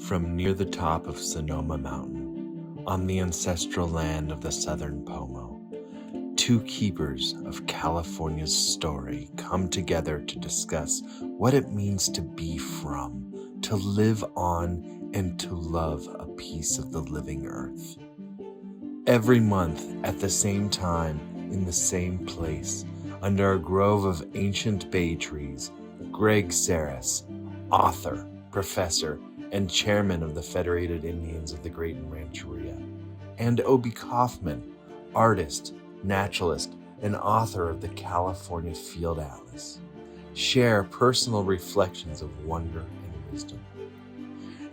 From near the top of Sonoma Mountain, on the ancestral land of the Southern Pomo, two keepers of California's story come together to discuss what it means to be from, to live on, and to love a piece of the living earth. Every month, at the same time, in the same place, under a grove of ancient bay trees, Greg Sarris, author, professor, and chairman of the Federated Indians of the Great Rancheria, and Obi Kaufmann, artist, naturalist, and author of the California Field Atlas, share personal reflections of wonder and wisdom.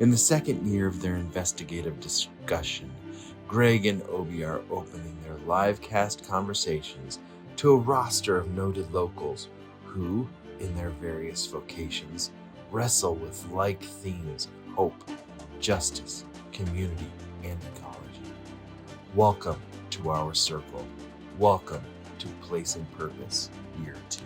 In the second year of their investigative discussion, Greg and Obi are opening their live cast conversations to a roster of noted locals who, in their various vocations, wrestle with like themes of hope, justice, community, and ecology. Welcome to our circle. Welcome to Place and Purpose, Year 2.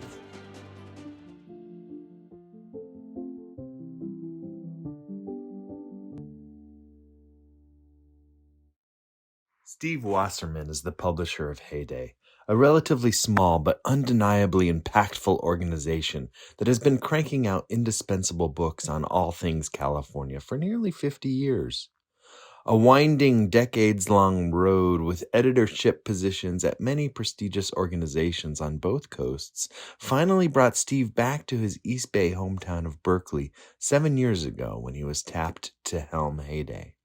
Steve Wasserman is the publisher of Heyday, a relatively small but undeniably impactful organization that has been cranking out indispensable books on all things California for nearly 50 years. A winding, decades-long road with editorship positions at many prestigious organizations on both coasts finally brought Steve back to his East Bay hometown of Berkeley 7 years ago when he was tapped to helm Heyday.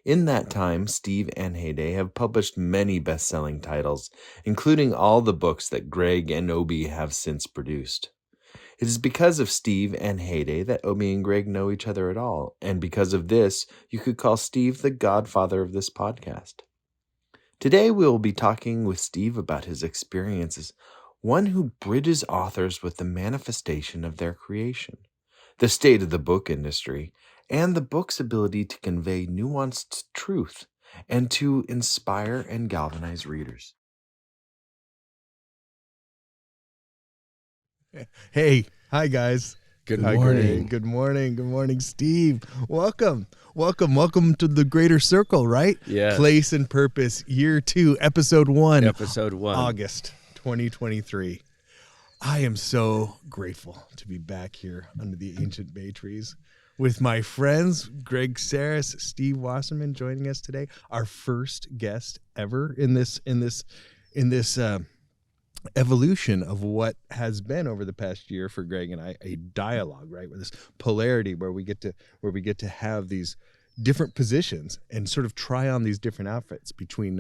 In that time, Steve and Heyday have published many best-selling titles, including all the books that Greg and Obi have since produced. It is because of Steve and Heyday that Obi and Greg know each other at all, and because of this, you could call Steve the godfather of this podcast. Today, we will be talking with Steve about his experiences, one who bridges authors with the manifestation of their creation, the state of the book industry, and the book's ability to convey nuanced truth and to inspire and galvanize readers. Hey, hi guys. Good Hi, morning. Greg. Good morning, Steve. Welcome to the Greater Circle, right? Yes. Place and Purpose, Year 2, Episode 1. Episode 1. August 2023. I am so grateful to be back here under the ancient bay trees with my friends, Greg Sarris, Steve Wasserman, joining us today. Our first guest ever in this evolution of what has been over the past year for Greg and I, a dialogue, right, with this polarity where we get to have these different positions and sort of try on these different outfits between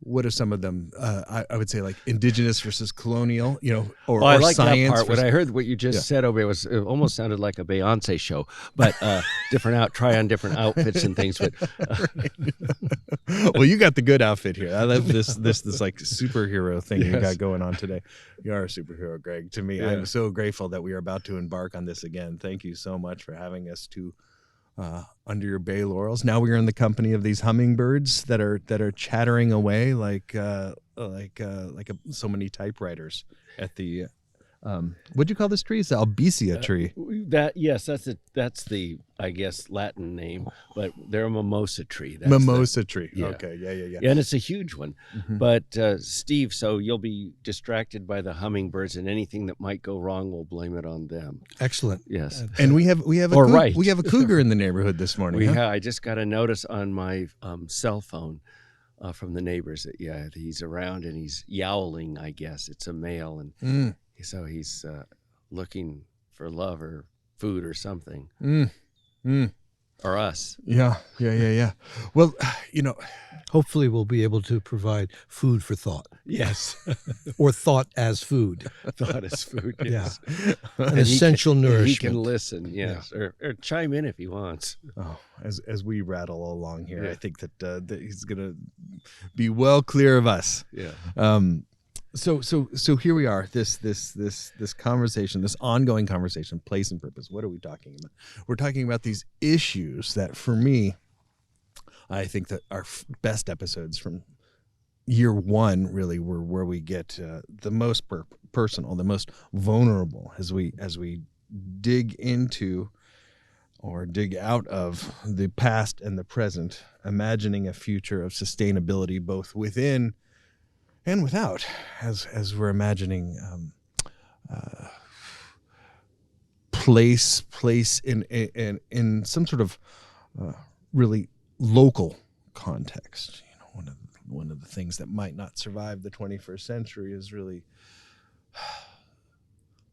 what are some of them? I would say like indigenous versus colonial, or I like science. that part. Versus, When I heard what you just said, it almost sounded like a Beyonce show, but try on different outfits and things. But well, you got the good outfit here. I love this like superhero thing you got going on today. You are a superhero, Greg. To me, I'm so grateful that we are about to embark on this again. Thank you so much for having us to under your bay laurels. Now we are in the company of these hummingbirds that are chattering away like so many typewriters at the what'd you call this tree? It's the Albizia tree. That's the I guess Latin name, but they're a mimosa tree. Mimosa tree. Yeah. Okay, yeah. And it's a huge one. Mm-hmm. But Steve, so you'll be distracted by the hummingbirds, and anything that might go wrong, we'll blame it on them. Excellent. Yes. And we have right. we have a cougar in the neighborhood this morning. I just got a notice on my cell phone from the neighbors that he's around and he's yowling. I guess it's a male, and so he's looking for love or food or something. Or us. Yeah. Well, Hopefully we'll be able to provide food for thought. Yes. Or thought as food. Thought as food, yes. Yeah. An essential nourishment. He can listen, yes, or chime in if he wants. Oh, as we rattle along here, I think that he's going to be well clear of us. Yeah. So here we are. This conversation, this ongoing conversation, place and purpose. What are we talking about? We're talking about these issues that, for me, I think that our best episodes from year one really were where we get the most personal, the most vulnerable as we dig into or dig out of the past and the present, imagining a future of sustainability both within and without, as we're imagining place in some sort of really local context. One of the things that might not survive the 21st century is really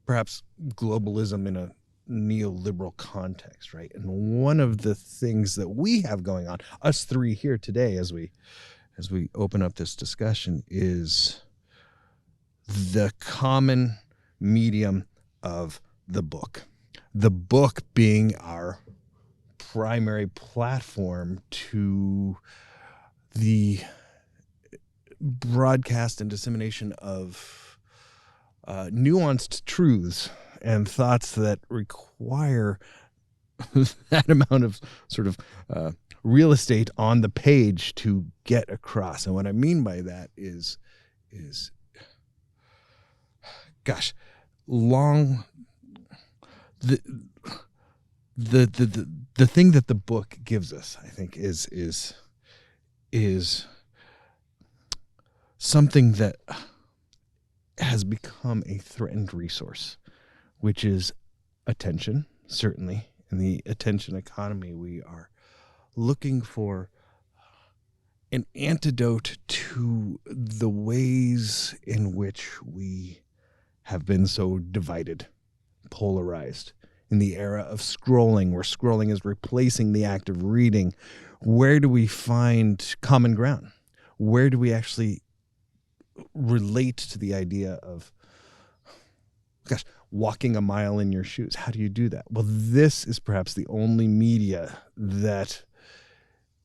perhaps globalism in a neoliberal context, right? And one of the things that we have going on, us three here today, as we open up this discussion, is the common medium of the book. The book being our primary platform to the broadcast and dissemination of nuanced truths and thoughts that require that amount of sort of real estate on the page to get across. And what I mean by that is gosh, long the thing that the book gives us, I think, is something that has become a threatened resource, which is attention. Certainly, in the attention economy, we are looking for an antidote to the ways in which we have been so divided, polarized. In the era of scrolling, where scrolling is replacing the act of reading, where do we find common ground? Where do we actually relate to the idea of, gosh, walking a mile in your shoes? How do you do that? Well, this is perhaps the only media that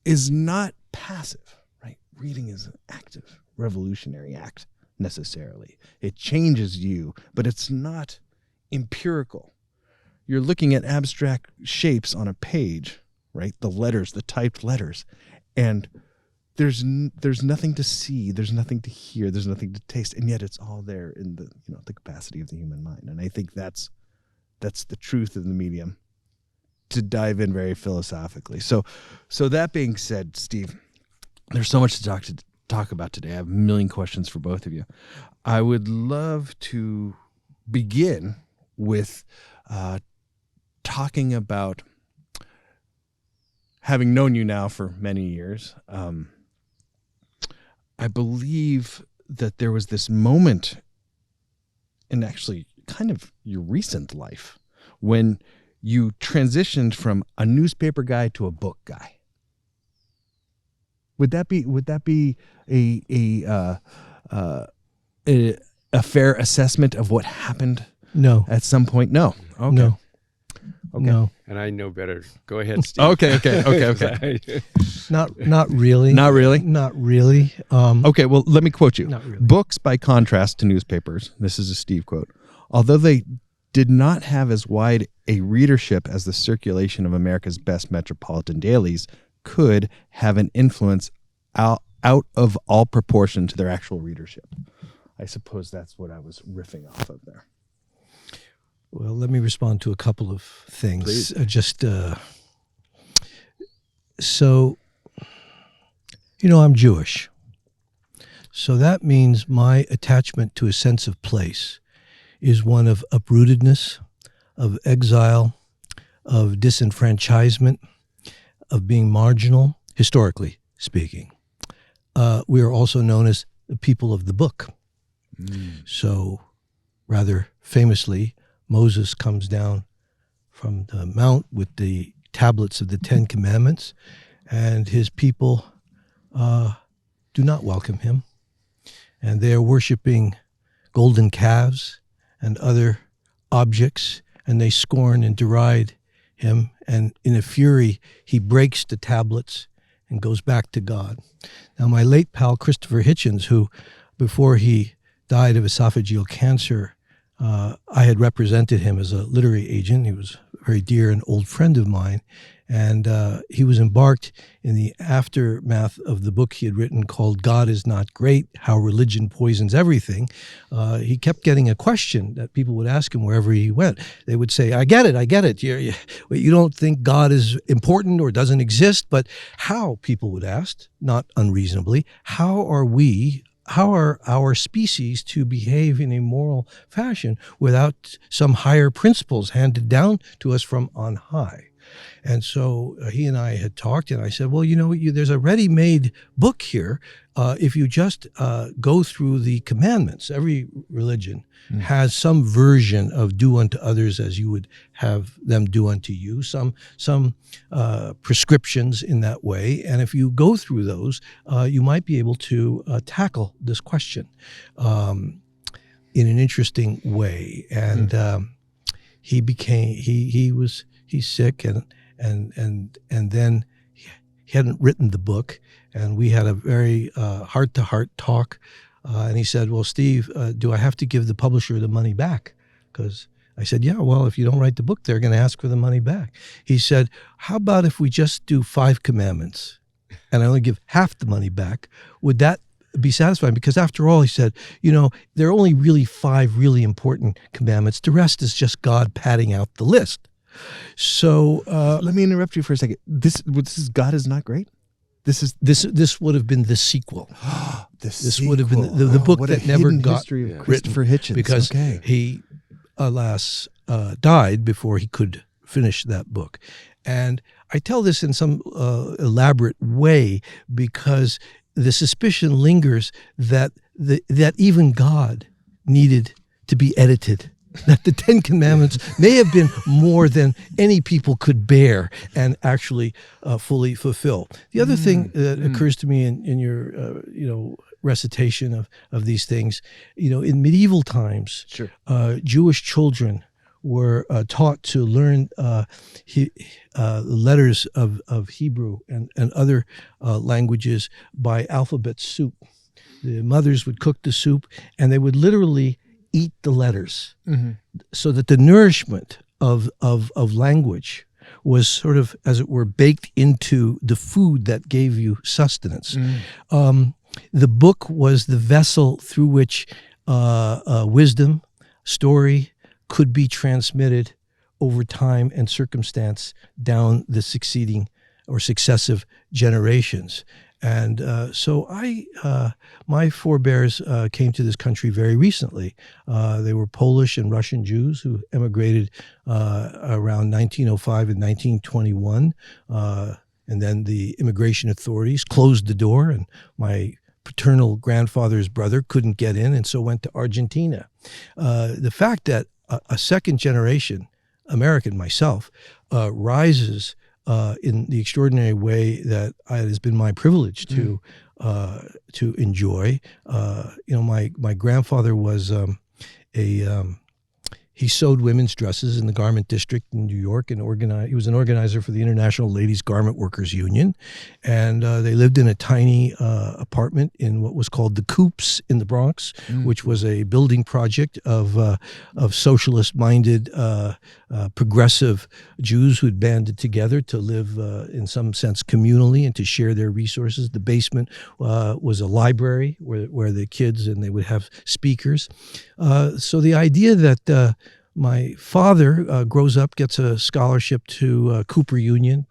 is not passive, right? Reading is an active, revolutionary act, necessarily. It changes you, but it's not empirical. You're looking at abstract shapes on a page, right? The letters, the typed letters, and there's nothing to see, there's nothing to hear, there's nothing to taste, and yet it's all there in the the capacity of the human mind. And I think that's the truth of the medium, to dive in very philosophically. So that being said, Steve, there's so much to talk about today. I have a million questions for both of you. I would love to begin with talking about, having known you now for many years, I believe that there was this moment in actually kind of your recent life when you transitioned from a newspaper guy to a book guy. Would that be a fair assessment of what happened? No. At some point? No. Okay. No. Okay. No. And I know better. Go ahead, Steve. Okay. Not really. Not really? Not really. Okay, well, let me quote you. Not really. Books, by contrast to newspapers, this is a Steve quote, although they did not have as wide a readership as the circulation of America's best metropolitan dailies, could have an influence out of all proportion to their actual readership. I suppose that's what I was riffing off of there. Well, let me respond to a couple of things. Please. So, I'm Jewish. So that means my attachment to a sense of place is one of uprootedness, of exile, of disenfranchisement, of being marginal, historically speaking. We are also known as the people of the book. So, rather famously, Moses comes down from the mount with the tablets of the Ten Commandments, and his people do not welcome him. And they are worshiping golden calves and other objects, and they scorn and deride him. And in a fury, he breaks the tablets and goes back to God. Now, my late pal, Christopher Hitchens, who, before he died of esophageal cancer, I had represented him as a literary agent. He was very dear and old friend of mine. And he was embarked in the aftermath of the book he had written called God Is Not Great, How Religion Poisons Everything. He kept getting a question that people would ask him wherever he went. They would say, I get it. You don't think God is important or doesn't exist, but how, people would ask, not unreasonably, how are our species to behave in a moral fashion without some higher principles handed down to us from on high? And so he and I had talked, and I said, well, there's a ready-made book here. If you just go through the commandments, every religion has some version of do unto others as you would have them do unto you, some prescriptions in that way. And if you go through those, you might be able to tackle this question in an interesting way. And he's sick, and then he hadn't written the book, and we had a very heart-to-heart talk, and he said, well, Steve, do I have to give the publisher the money back? Because I said, yeah, well, if you don't write the book, they're going to ask for the money back. He said, how about if we just do 5 commandments and I only give half the money back? Would that be satisfying? Because after all, he said, there are only really 5 really important commandments. The rest is just God padding out the list. So let me interrupt you for a second. This is God Is Not Great? This would have been the sequel. This would have been the book that never got written. Christopher Hitchens. Because he, alas, died before he could finish that book. And I tell this in some elaborate way because the suspicion lingers that even God needed to be edited, that the 10 Commandments may have been more than any people could bear and actually fully fulfill. The other thing that occurs to me in your recitation of these things, in medieval times, sure. Jewish children were taught to learn letters of Hebrew and other languages by alphabet soup. The mothers would cook the soup, and they would literally eat the letters, so that the nourishment of language was sort of, as it were, baked into the food that gave you sustenance. The book was the vessel through which wisdom, story could be transmitted over time and circumstance down the succeeding or successive generations. And so my forebears came to this country very recently. They were Polish and Russian Jews who emigrated around 1905 and 1921. And then the immigration authorities closed the door, and my paternal grandfather's brother couldn't get in, and so went to Argentina. The fact that a second generation American, myself, rises in the extraordinary way that it has been my privilege to enjoy. My grandfather was he sewed women's dresses in the garment district in New York, and he was an organizer for the International Ladies Garment Workers Union, and they lived in a tiny apartment in what was called the Coops in the Bronx, which was a building project of socialist-minded, progressive Jews who had banded together to live in some sense communally and to share their resources. The basement was a library where the kids, and they would have speakers. So the idea that my father grows up, gets a scholarship to Cooper Union,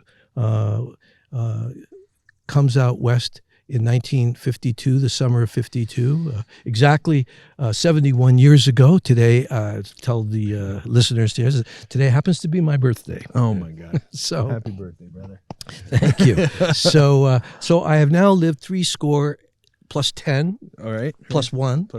comes out west in 1952, the summer of 52, exactly 71 years ago. Today, tell the listeners here, today happens to be my birthday. Oh my God! So happy birthday, brother! Thank you. So I have now lived 70 plus 10, all right, plus 1.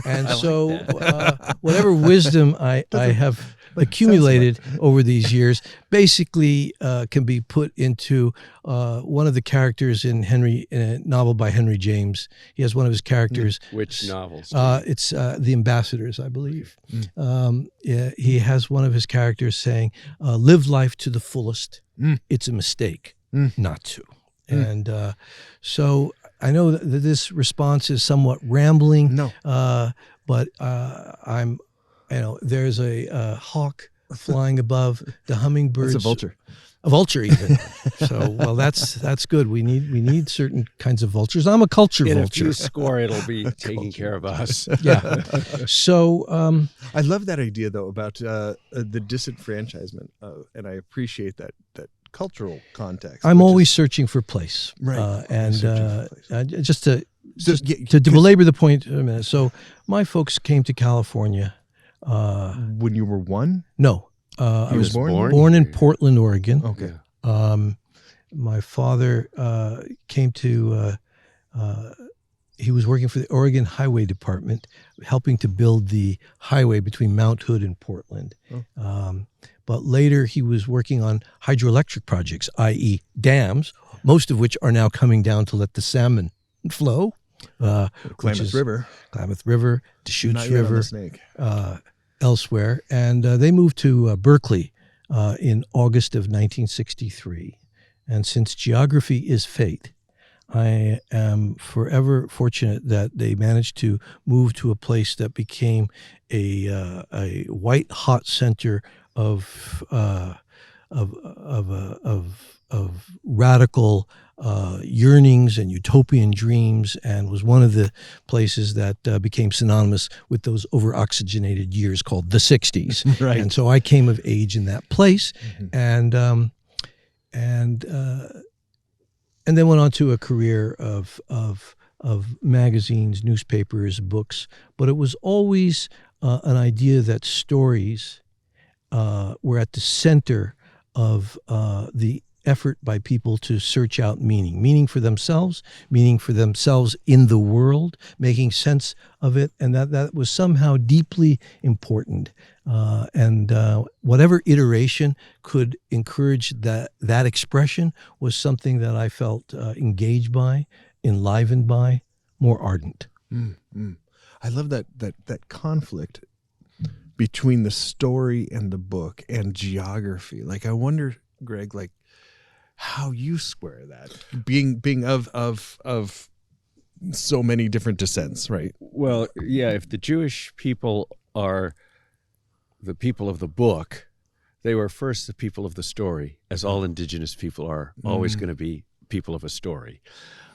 And I so like whatever wisdom I have accumulated over these years basically can be put into one of the characters in a novel by Henry James. He has one of his characters. Which novels? It's The Ambassadors, I believe. He has one of his characters saying, live life to the fullest. It's a mistake not to. And so I know that this response is somewhat rambling. No. But there's a hawk flying above, the hummingbirds. That's a vulture. A vulture even. So, well, that's good. We need certain kinds of vultures. I'm a culture In vulture. a few score, it'll be taking care of us. Yeah. So, I love that idea though about the disenfranchisement, and I appreciate that cultural context. I'm always searching for place, Right. and Searching for place. just to So, to belabor the point a minute. So, my folks came to California. When you were one, No, I You was was born in Portland, Oregon. okay. My father came to. He was working for the Oregon Highway Department, helping to build the highway between Mount Hood and Portland. But later he was working on hydroelectric projects, i.e. dams, most of which are now coming down to let the salmon flow. Klamath River, Deschutes not yet on the River, Snake. elsewhere. And they moved to Berkeley in August of 1963. And since geography is fate, I am forever fortunate that they managed to move to a place that became a white hot center of radical yearnings and utopian dreams, and was one of the places that became synonymous with those over-oxygenated years called the 60s. Right. And so I came of age in that place, and then went on to a career of magazines, newspapers, books. But it was always an idea that stories were at the center of the effort by people to search out meaning for themselves in the world, making sense of it, and that was somehow deeply important. And whatever iteration could encourage that expression was something that I felt engaged by, enlivened by, more ardent. I love that conflict between the story and the book and geography. Like, I wonder, Greg, like how you square that, being of so many different descents, right? Well, yeah, if the Jewish people are the people of the book, they were first the people of the story, as all indigenous people are always going to be people of a story.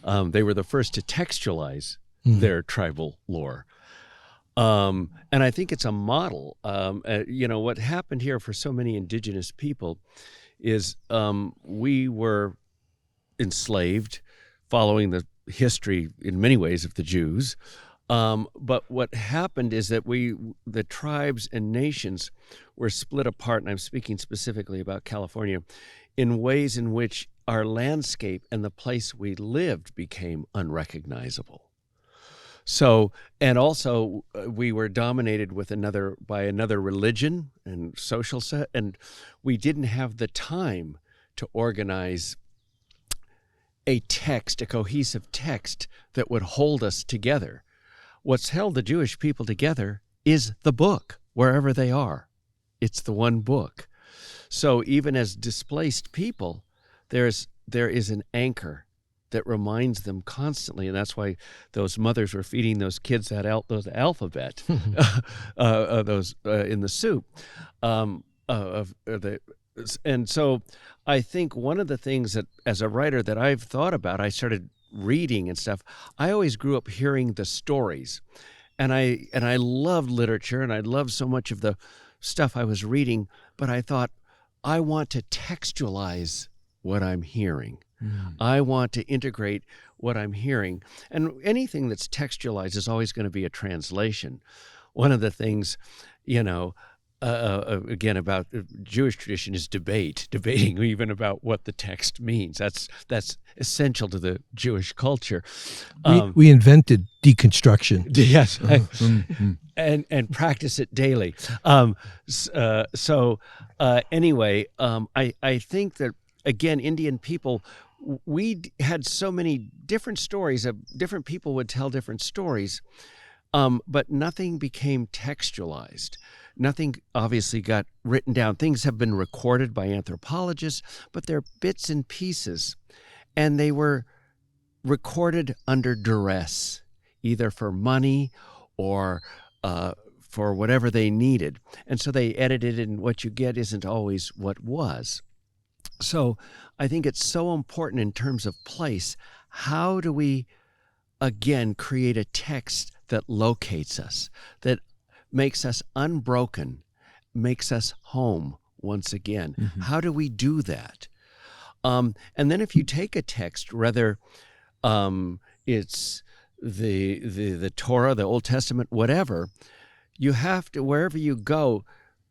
They were the first to textualize their tribal lore. And I think it's a model. What happened here for so many indigenous people is we were enslaved, following the history in many ways of the Jews. But what happened is that the tribes and nations were split apart, and I'm speaking specifically about California, in ways in which our landscape and the place we lived became unrecognizable. So, and also we were dominated by another religion and social set, and we didn't have the time to organize a cohesive text that would hold us together. What's held the Jewish people together is the book, wherever they are. It's the one book. So even as displaced people, there is an anchor that reminds them constantly, and that's why those mothers were feeding those kids those alphabet, those in the soup. And so I think one of the things that, as a writer, that I've thought about, I started reading and stuff. I always grew up hearing the stories, and I loved literature, and I loved so much of the stuff I was reading. But I thought, I want to textualize what I'm hearing. I want to integrate what I'm hearing, and anything that's textualized is always going to be a translation. One of the things, again, about Jewish tradition is debating even about what the text means. That's essential to the Jewish culture. We invented deconstruction. Yes, and practice it daily. Anyway, I think that, again, Indian people, we had so many different stories. Different people would tell different stories, but nothing became textualized. Nothing obviously got written down. Things have been recorded by anthropologists, but they're bits and pieces. And they were recorded under duress, either for money or for whatever they needed. And so they edited it, and what you get isn't always what was. So I think it's so important in terms of place. How do we, again, create a text that locates us, that makes us unbroken, makes us home once again? Mm-hmm. How do we do that? And then if you take a text, whether it's the Torah, the Old Testament, whatever, you have to, wherever you go,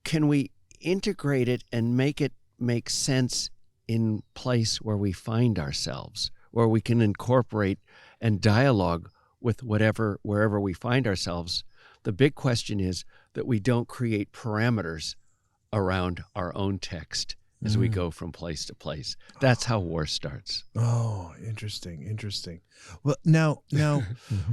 can we integrate it and make it make sense in place where we find ourselves, where we can incorporate and dialogue with wherever we find ourselves? The big question is that we don't create parameters around our own text as we go from place to place. That's how war starts. Oh, interesting. Well, now,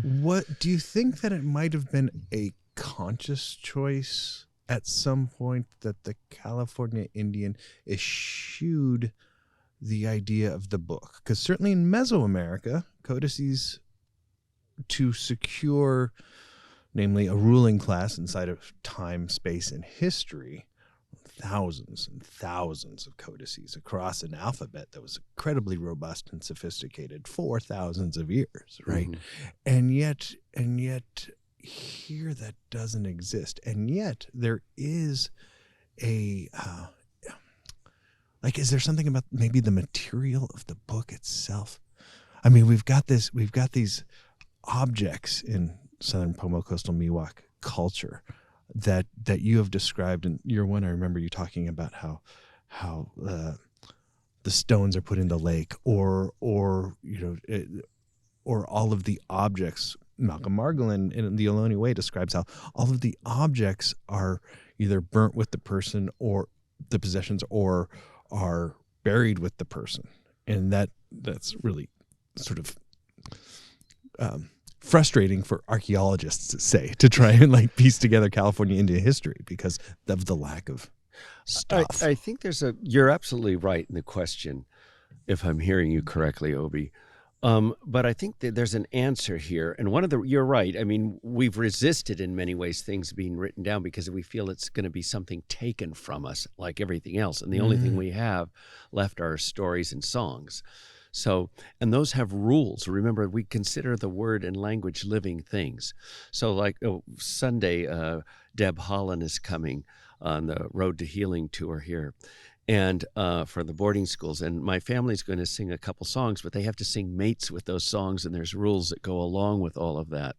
what do you think that it might have been a conscious choice at some point that the California Indian eschewed the idea of the book? Because certainly in Mesoamerica, codices to secure, namely, a ruling class inside of time, space, and history, thousands and thousands of codices across an alphabet that was incredibly robust and sophisticated for thousands of years, right? Mm-hmm. And yet here that doesn't exist. And yet there is a is there something about maybe the material of the book itself? I mean, we've got these objects in Southern Pomo Coastal Miwok culture that you have described in year one. I remember you talking about how the stones are put in the lake, or all of the objects. Malcolm Margolin in the Ohlone Way describes how all of the objects are either burnt with the person or the possessions, or are buried with the person, and that's really sort of frustrating for archaeologists, to try and piece together California Indian history because of the lack of stuff. I think you're absolutely right in the question, if I'm hearing you correctly, Obi. But I think that there's an answer here. And you're right. I mean, we've resisted in many ways things being written down because we feel it's going to be something taken from us like everything else. And the only thing we have left are stories and songs. So, and those have rules. Remember, we consider the word and language living things. So Sunday, Deb Holland is coming on the Road to Healing tour here, and for the boarding schools. And my family's going to sing a couple songs, but they have to sing mates with those songs, and there's rules that go along with all of that.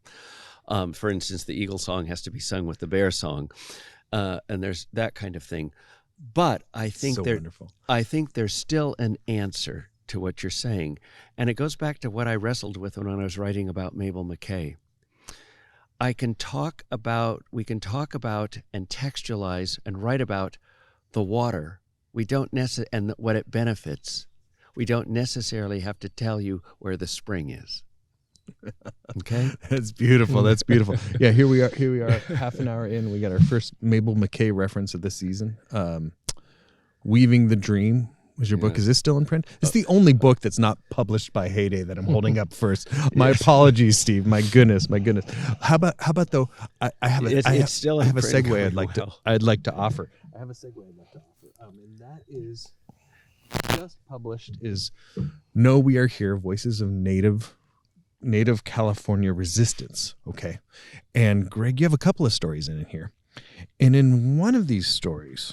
For instance, the Eagle song has to be sung with the Bear song, and there's that kind of thing. But I think I think there's still an answer to what you're saying. And it goes back to what I wrestled with when I was writing about Mabel McKay. We can talk about and textualize and write about the water. We don't and what it benefits. We don't necessarily have to tell you where the spring is. Okay? That's beautiful. Yeah, here we are half an hour in. We got our first Mabel McKay reference of the season. Weaving the Dream was your book. Is this still in print? It's the only book that's not published by Heyday that I'm holding up first. My apologies, Steve. My goodness. How about though? I have a segue I'd like to offer. I have a segue I'd like to offer, and that is just published. Is No, We Are Here: Voices of Native California Resistance. Okay, and Greg, you have a couple of stories in here, and in one of these stories,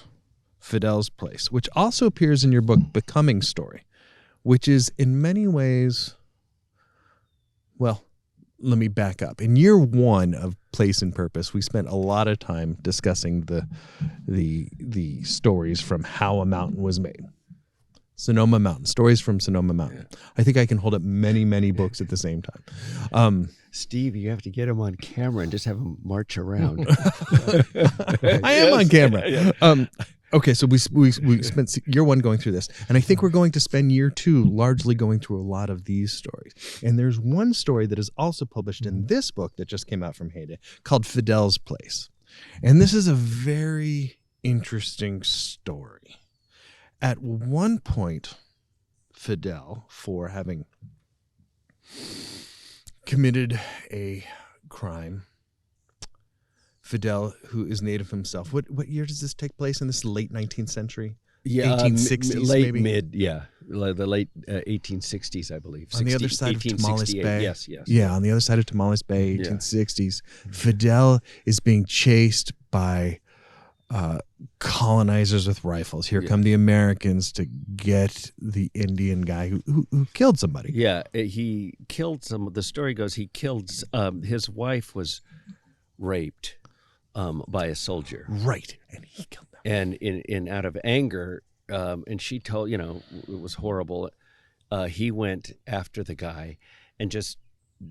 Fidel's Place, which also appears in your book Becoming Story, which is in many ways, well, let me back up. In year one of Place and Purpose, we spent a lot of time discussing the stories from how a mountain was made. Sonoma Mountain, stories from Sonoma Mountain. Yeah. I think I can hold up many, many books at the same time. Steve, you have to get him on camera and just have him march around. I am on camera. Okay, so we spent year one going through this, and I think we're going to spend year two largely going through a lot of these stories. And there's one story that is also published in this book that just came out from Heyday called Fidel's Place. And this is a very interesting story. At one point, Fidel, for having committed a crime, Fidel, who is native himself. What year does this take place in? This late 19th century? Yeah, 1860s late maybe? mid, yeah, the late 1860s, I believe. On the other side of Tamales Bay. Yes. Yeah, on the other side of Tamales Bay, Yeah. 1860s. Fidel is being chased by colonizers with rifles. Here come the Americans to get the Indian guy who killed somebody. Yeah, he killed some. The story goes he killed. His wife was raped by a soldier. Right, and he killed them. And in out of anger, and she told, it was horrible. He went after the guy and just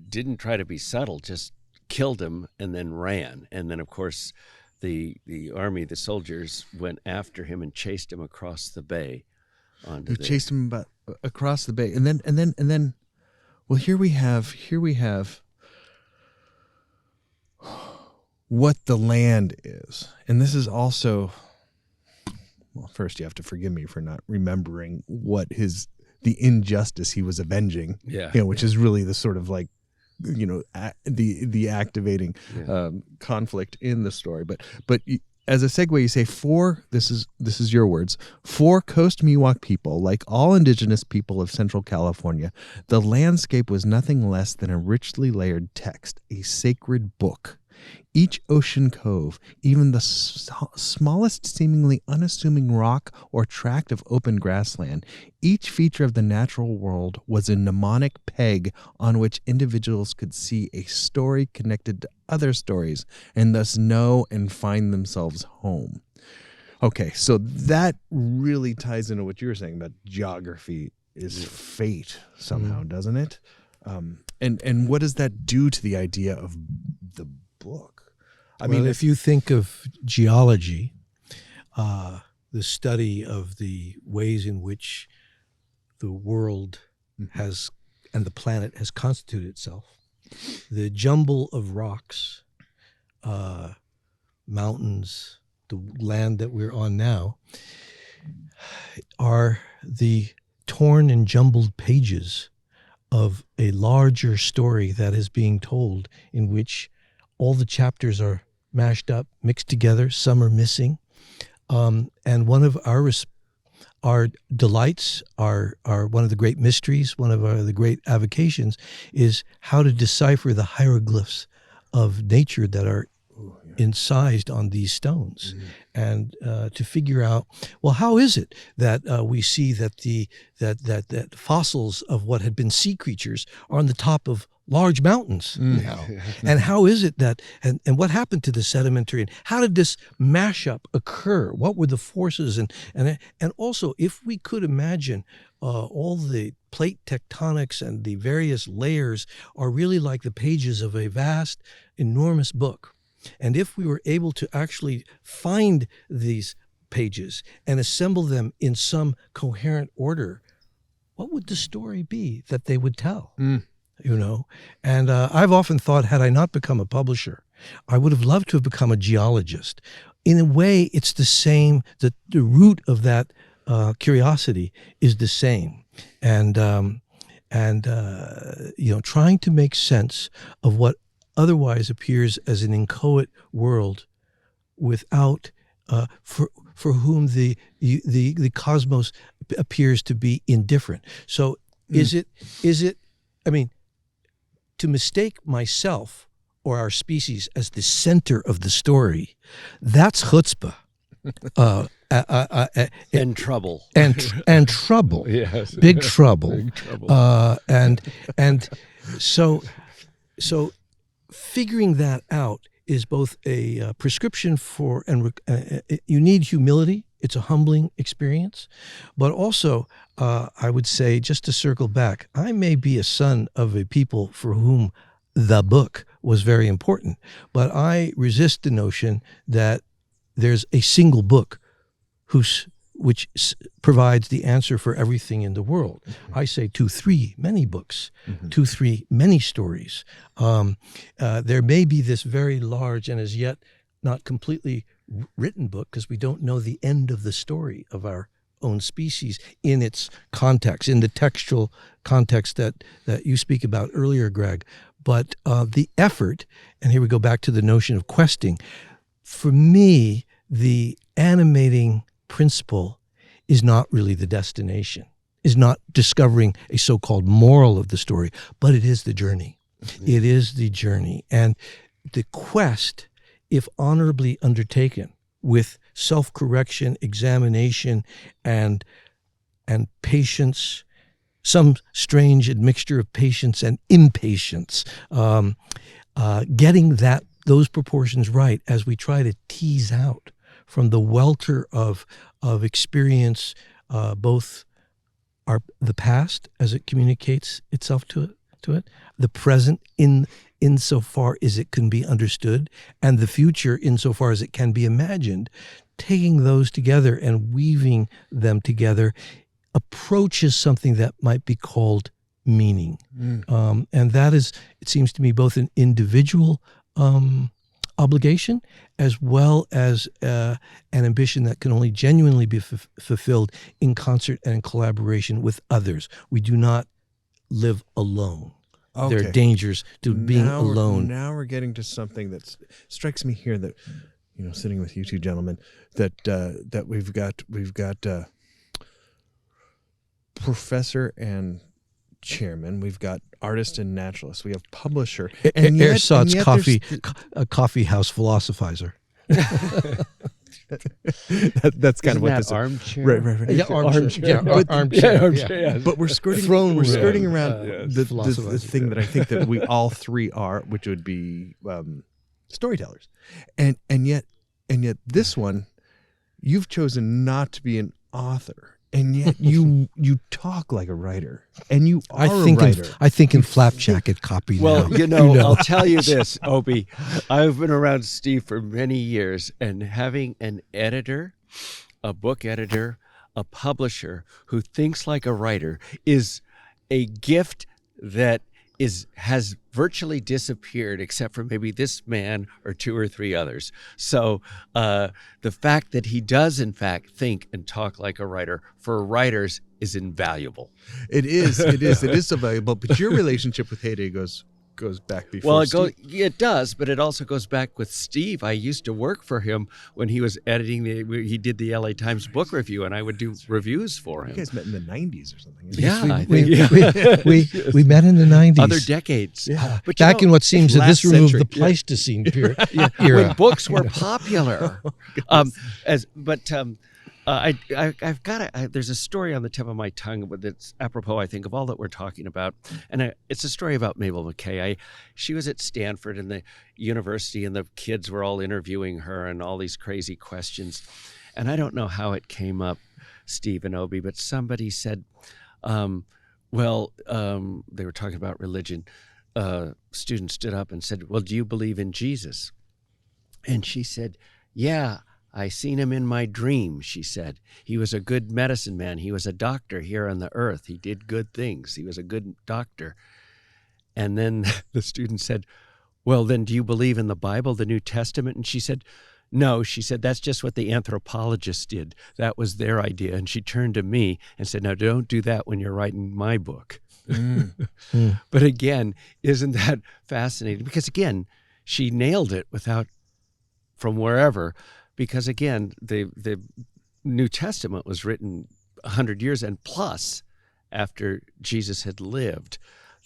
didn't try to be subtle, just killed him and then ran. And then, of course, the army, the soldiers went after him and chased him across the bay. Chased him across the bay, and then. Well, here we have what the land is, and this is also. Well, first you have to forgive me for not remembering what the injustice he was avenging. Yeah, which is really the sort of like, the activating conflict in the story. But as a segue, you say this is your words. For Coast Miwok people, like all indigenous people of Central California, the landscape was nothing less than a richly layered text, a sacred book. Each ocean cove, even the smallest seemingly unassuming rock or tract of open grassland, each feature of the natural world was a mnemonic peg on which individuals could see a story connected to other stories and thus know and find themselves home. Okay, so that really ties into what you were saying about geography is fate somehow, doesn't it? And what does that do to the idea of the book? I mean, if you think of geology, the study of the ways in which the world has and the planet has constituted itself, the jumble of rocks, mountains, the land that we're on now, are the torn and jumbled pages of a larger story that is being told, in which all the chapters are mashed up, mixed together. Some are missing. And one of our delights, our one of the great mysteries, one of the great avocations is how to decipher the hieroglyphs of nature that are incised on these stones, and to figure out, well, how is it that we see that that fossils of what had been sea creatures are on the top of large mountains now, and how is it that and what happened to the sedimentary, and how did this mashup occur? What were the forces, and also, if we could imagine all the plate tectonics and the various layers are really like the pages of a vast, enormous book. And if we were able to actually find these pages and assemble them in some coherent order, what would the story be that they would tell? And I've often thought, had I not become a publisher, I would have loved to have become a geologist. In a way, it's the same. The root of that curiosity is the same. And trying to make sense of what otherwise appears as an inchoate world, without for whom the cosmos appears to be indifferent. So is it? I mean, to mistake myself or our species as the center of the story, that's chutzpah. And trouble. And trouble. Yes. Big trouble. Big trouble. And so figuring that out is both a prescription for, and you need humility. It's a humbling experience. But also, I would say, just to circle back, I may be a son of a people for whom the book was very important, but I resist the notion that there's a single book which provides the answer for everything in the world. I say 2, 3, many books, 2, 3, many stories. There may be this very large and as yet not completely written book, because we don't know the end of the story of our own species in its context, in the textual context that you speak about earlier, Greg. But the effort, and here we go back to the notion of questing. For me, the animating principle is not really the destination, is not discovering a so-called moral of the story, but it is the journey. It is the journey. And the quest, if honorably undertaken with self-correction, examination, and patience, some strange admixture of patience and impatience, getting those proportions right as we try to tease out from the welter of experience, both the past as it communicates itself to it, the present insofar as it can be understood, and the future insofar as it can be imagined. Taking those together and weaving them together approaches something that might be called meaning. And that is, it seems to me, both an individual obligation as well as an ambition that can only genuinely be fulfilled in concert and in collaboration with others. We do not live alone. Okay. There are dangers to being alone. Now we're getting to something that strikes me here that, sitting with you two gentlemen, that we've got professor and chairman, we've got artist and naturalist, we have publisher, and yet Ersatz coffee house philosophizer. That's kind of what this armchair. Right. Yeah, armchair. Armchair. But we're skirting around the thing that I think that we all three are, which would be storytellers, and yet this one, you've chosen not to be an author. And yet you talk like a writer, and you are a writer. I think in flap jacket copy. Well, now. I'll tell you this, Obi. I've been around Steve for many years, and having an editor, a book editor, a publisher who thinks like a writer is a gift that has virtually disappeared, except for maybe this man or two or three others. So the fact that he does, in fact, think and talk like a writer for writers is invaluable. It is so valuable. But your relationship with Heyday goes back before. Well, it does, but it also goes back with Steve. I used to work for him when he was editing he did the LA Times book review, and I would do reviews for him. You guys met in the 90s or something. Yeah, we met in the 90s. Other decades. Yeah. But back in what seems at this room of the century. Pleistocene era. when books were popular. I've got there's a story on the tip of my tongue that's apropos, I think, of all that we're talking about, and it's a story about Mabel McKay. She was at Stanford in the university, and the kids were all interviewing her and all these crazy questions, and I don't know how it came up, Steve and Obi, but somebody said, they were talking about religion. Student stood up and said, "Well, do you believe in Jesus?" And she said, "Yeah. I seen him in my dream," she said. "He was a good medicine man. He was a doctor here on the earth. He did good things. He was a good doctor." And then the student said, "Well, then do you believe in the Bible, the New Testament?" And she said, "No," she said, "that's just what the anthropologists did. That was their idea." And she turned to me and said, "Now, don't do that when you're writing my book." But again, isn't that fascinating? Because again, she nailed it from wherever. Because again, the New Testament was written 100 years and plus after Jesus had lived.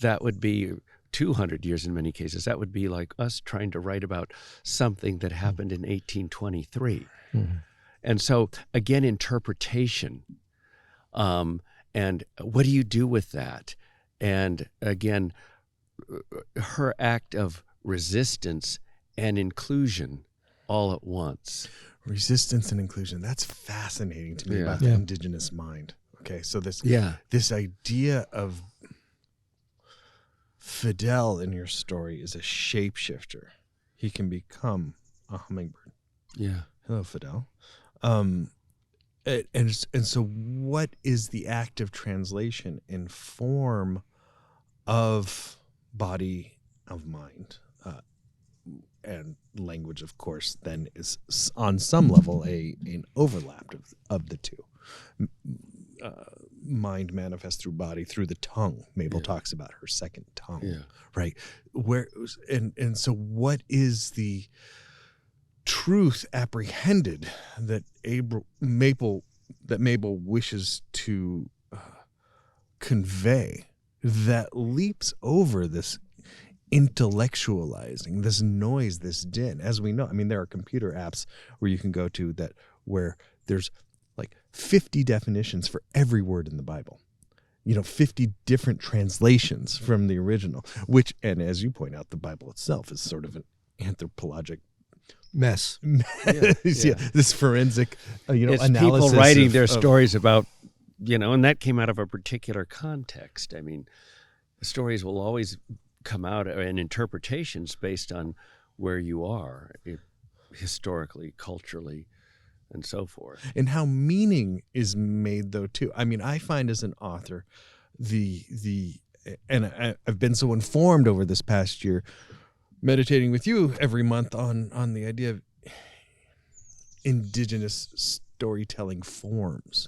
That would be 200 years in many cases. That would be like us trying to write about something that happened in 1823. Mm-hmm. And so again, interpretation. And what do you do with that? And again, her act of resistance and inclusion all at once. Resistance and inclusion. That's fascinating to me about the indigenous mind. Okay, so this idea of Fidel in your story is a shapeshifter. He can become a hummingbird. Yeah. Hello, Fidel. And so what is the act of translation in form of body, of mind? And language, of course, then is on some level an overlap of the two. mind manifests through body, through the tongue. Mabel talks about her second tongue, right? And so what is the truth apprehended that Mabel wishes to convey that leaps over this intellectualizing, this noise, this din? As we know, I mean, there are computer apps where you can go to that where there's like 50 definitions for every word in the Bible, 50 different translations from the original, which, and as you point out, the Bible itself is sort of an anthropologic mess. This forensic, it's analysis. People writing their stories about, and that came out of a particular context. I mean, the stories will always come out in interpretations based on where you are, historically, culturally, and so forth. And how meaning is made, though, too. I mean, I find as an author, and I've been so informed over this past year, meditating with you every month on the idea of indigenous storytelling forms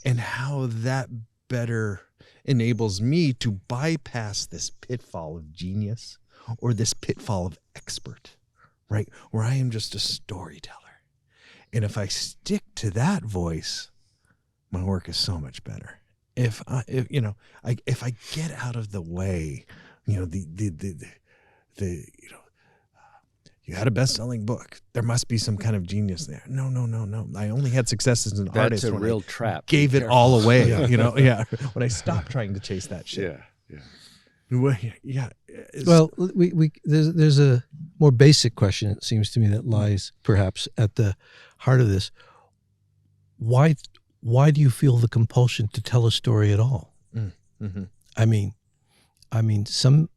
and how that better enables me to bypass this pitfall of genius or this pitfall of expert, right? Where I am just a storyteller. And if I stick to that voice, my work is so much better. If I get out of the way, you had a best-selling book, there must be some kind of genius there. No. I only had success as an artist. That's a real trap. Gave it all away, when I stopped trying to chase that shit. Well, there's a more basic question, it seems to me, that lies perhaps at the heart of this. Why do you feel the compulsion to tell a story at all? Mm-hmm. I mean, some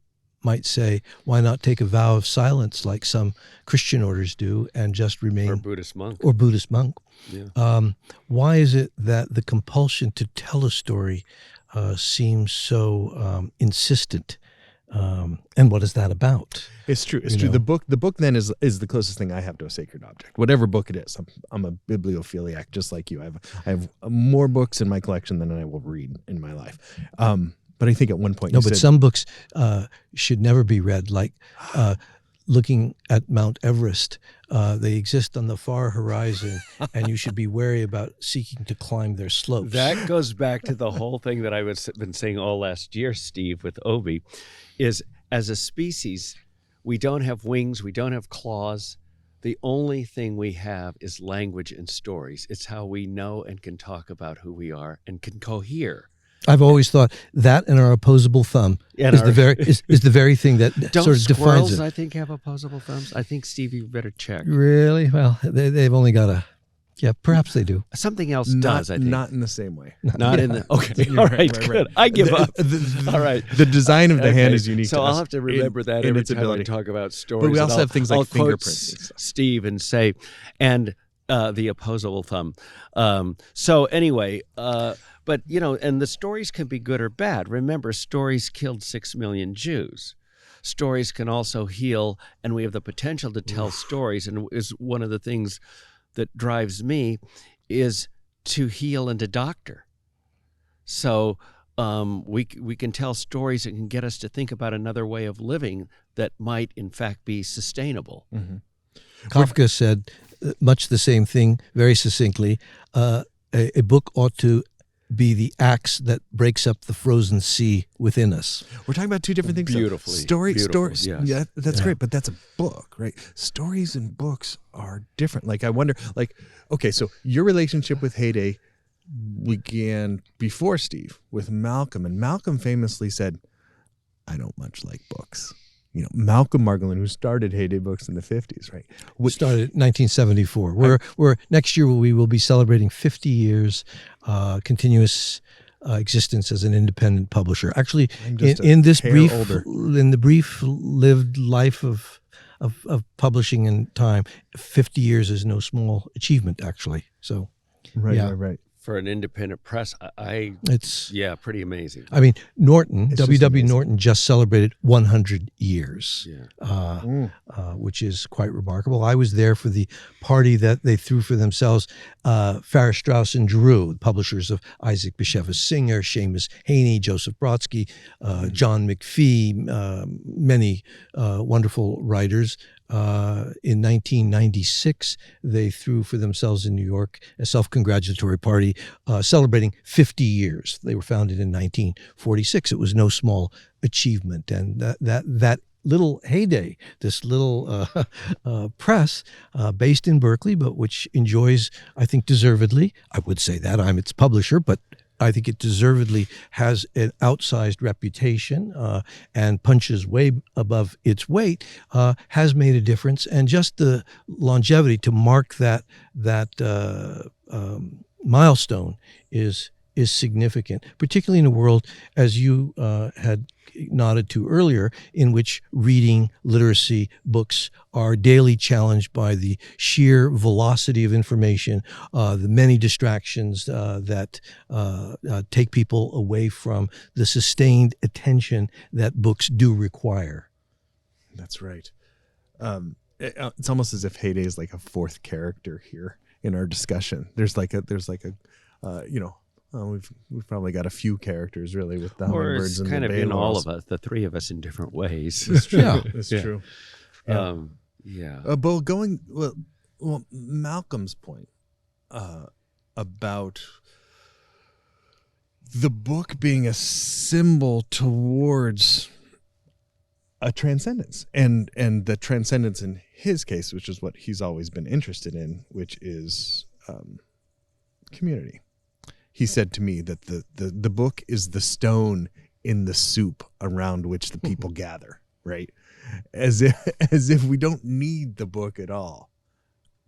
might say, why not take a vow of silence like some Christian orders do and just remain... Or Buddhist monk. Yeah. Why is it that the compulsion to tell a story seems so insistent? And what is that about? It's true. It's true. The book then is the closest thing I have to a sacred object, whatever book it is. I'm a bibliophiliac, just like you. I have more books in my collection than I will read in my life. But I think at one point some books should never be read, like looking at Mount Everest. They exist on the far horizon, and you should be wary about seeking to climb their slopes. That goes back to the whole thing that I been saying all last year, Steve, with Obi, is as a species, we don't have wings, we don't have claws. The only thing we have is language and stories. It's how we know and can talk about who we are and can cohere. I've always thought that and our opposable thumb is the very thing that sort of defines it. Don't squirrels, I think, have opposable thumbs? I think, Steve, you better check. Really? Well, they've only got a... Yeah, perhaps they do. Something else does, I think. Not in the same way. Not in the... Okay, all right, good. I give up. All right. The design of the hand is unique so to us. I'll have to remember that every time I talk about stories. But we also have things like fingerprints. Steve and say, and the opposable thumb. So anyway... But, and the stories can be good or bad. Remember, stories killed 6 million Jews. Stories can also heal, and we have the potential to tell stories. And is one of the things that drives me is to heal and to doctor. So we can tell stories that can get us to think about another way of living that might, in fact, be sustainable. Mm-hmm. Kafka said much the same thing, very succinctly. A book ought to be the axe that breaks up the frozen sea within us. We're talking about two different things. Beautifully. Stories. Yes. Yeah, that's great, but that's a book, right? Stories and books are different. Like, I wonder, okay, so your relationship with Heyday began before Steve with Malcolm, and Malcolm famously said, I don't much like books. Malcolm Margolin, who started Heyday Books in the 50s, right? We started in 1974. We're next year we will be celebrating 50 years continuous existence as an independent publisher. Actually, in the brief lived life of publishing in time, 50 years is no small achievement, actually. So, right. for an independent press, It's pretty amazing. I mean, Norton, It's just W.W. amazing. Norton just celebrated 100 years, Yeah. which is quite remarkable. I was there for the party that they threw for themselves. Farrar, Straus and Giroux, publishers of Isaac Bashevis Singer, Seamus Heaney, Joseph Brodsky, John McPhee, many wonderful writers. In 1996, they threw for themselves in New York a self-congratulatory party celebrating 50 years. They were founded in 1946. It was no small achievement, and that little Heyday, this little press based in Berkeley, but which enjoys, I think, deservedly. I would say that I'm its publisher, but I think it deservedly has an outsized reputation and punches way above its weight, has made a difference. And just the longevity to mark that milestone is significant, particularly in a world, as you had nodded to earlier, in which reading, literacy, books are daily challenged by the sheer velocity of information, the many distractions that take people away from the sustained attention that books do require. That's right. It's almost as if Heyday is like a fourth character here in our discussion. There's like a we've probably got a few characters really with the hummingbirds and kind the of in all Baylors. of us, the three of us in different ways. It's true. Yeah. It's Yeah. true. Yeah. But Malcolm's point about the book being a symbol towards a transcendence, and the transcendence in his case, which is what he's always been interested in, which is community. He said to me that the book is the stone in the soup around which the people gather, right? As if we don't need the book at all.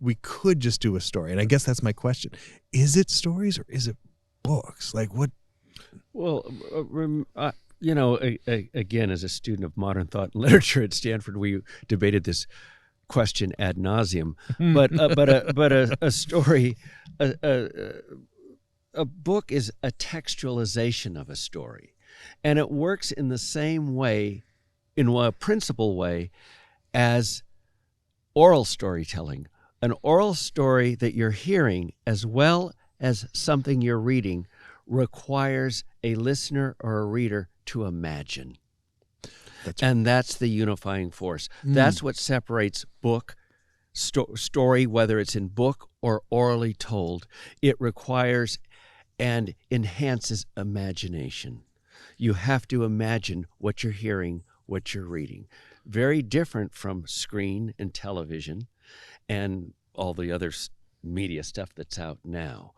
We could just do a story. And I guess that's my question. Is it stories or is it books? Like what? Well, again, as a student of modern thought and literature at Stanford, we debated this question ad nauseum. But a story, a book is a textualization of a story, and it works in the same way, in a principal way, as oral storytelling. An oral story that you're hearing as well as something you're reading requires a listener or a reader to imagine. That's the unifying force. That's what separates book, story, whether it's in book or orally told. It requires and enhances imagination. You have to imagine what you're hearing, what you're reading. Very different from screen and television and all the other media stuff that's out now.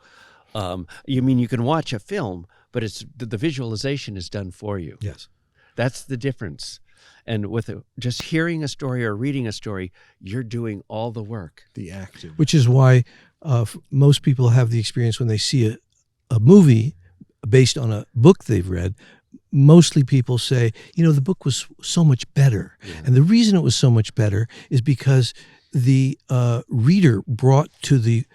You can watch a film, but it's the visualization is done for you. Yes. That's the difference. And with just hearing a story or reading a story, you're doing all the work. The active. Which is why most people have the experience when they see a movie based on a book they've read. Mostly people say, the book was so much better. Yeah. And the reason it was so much better is because the reader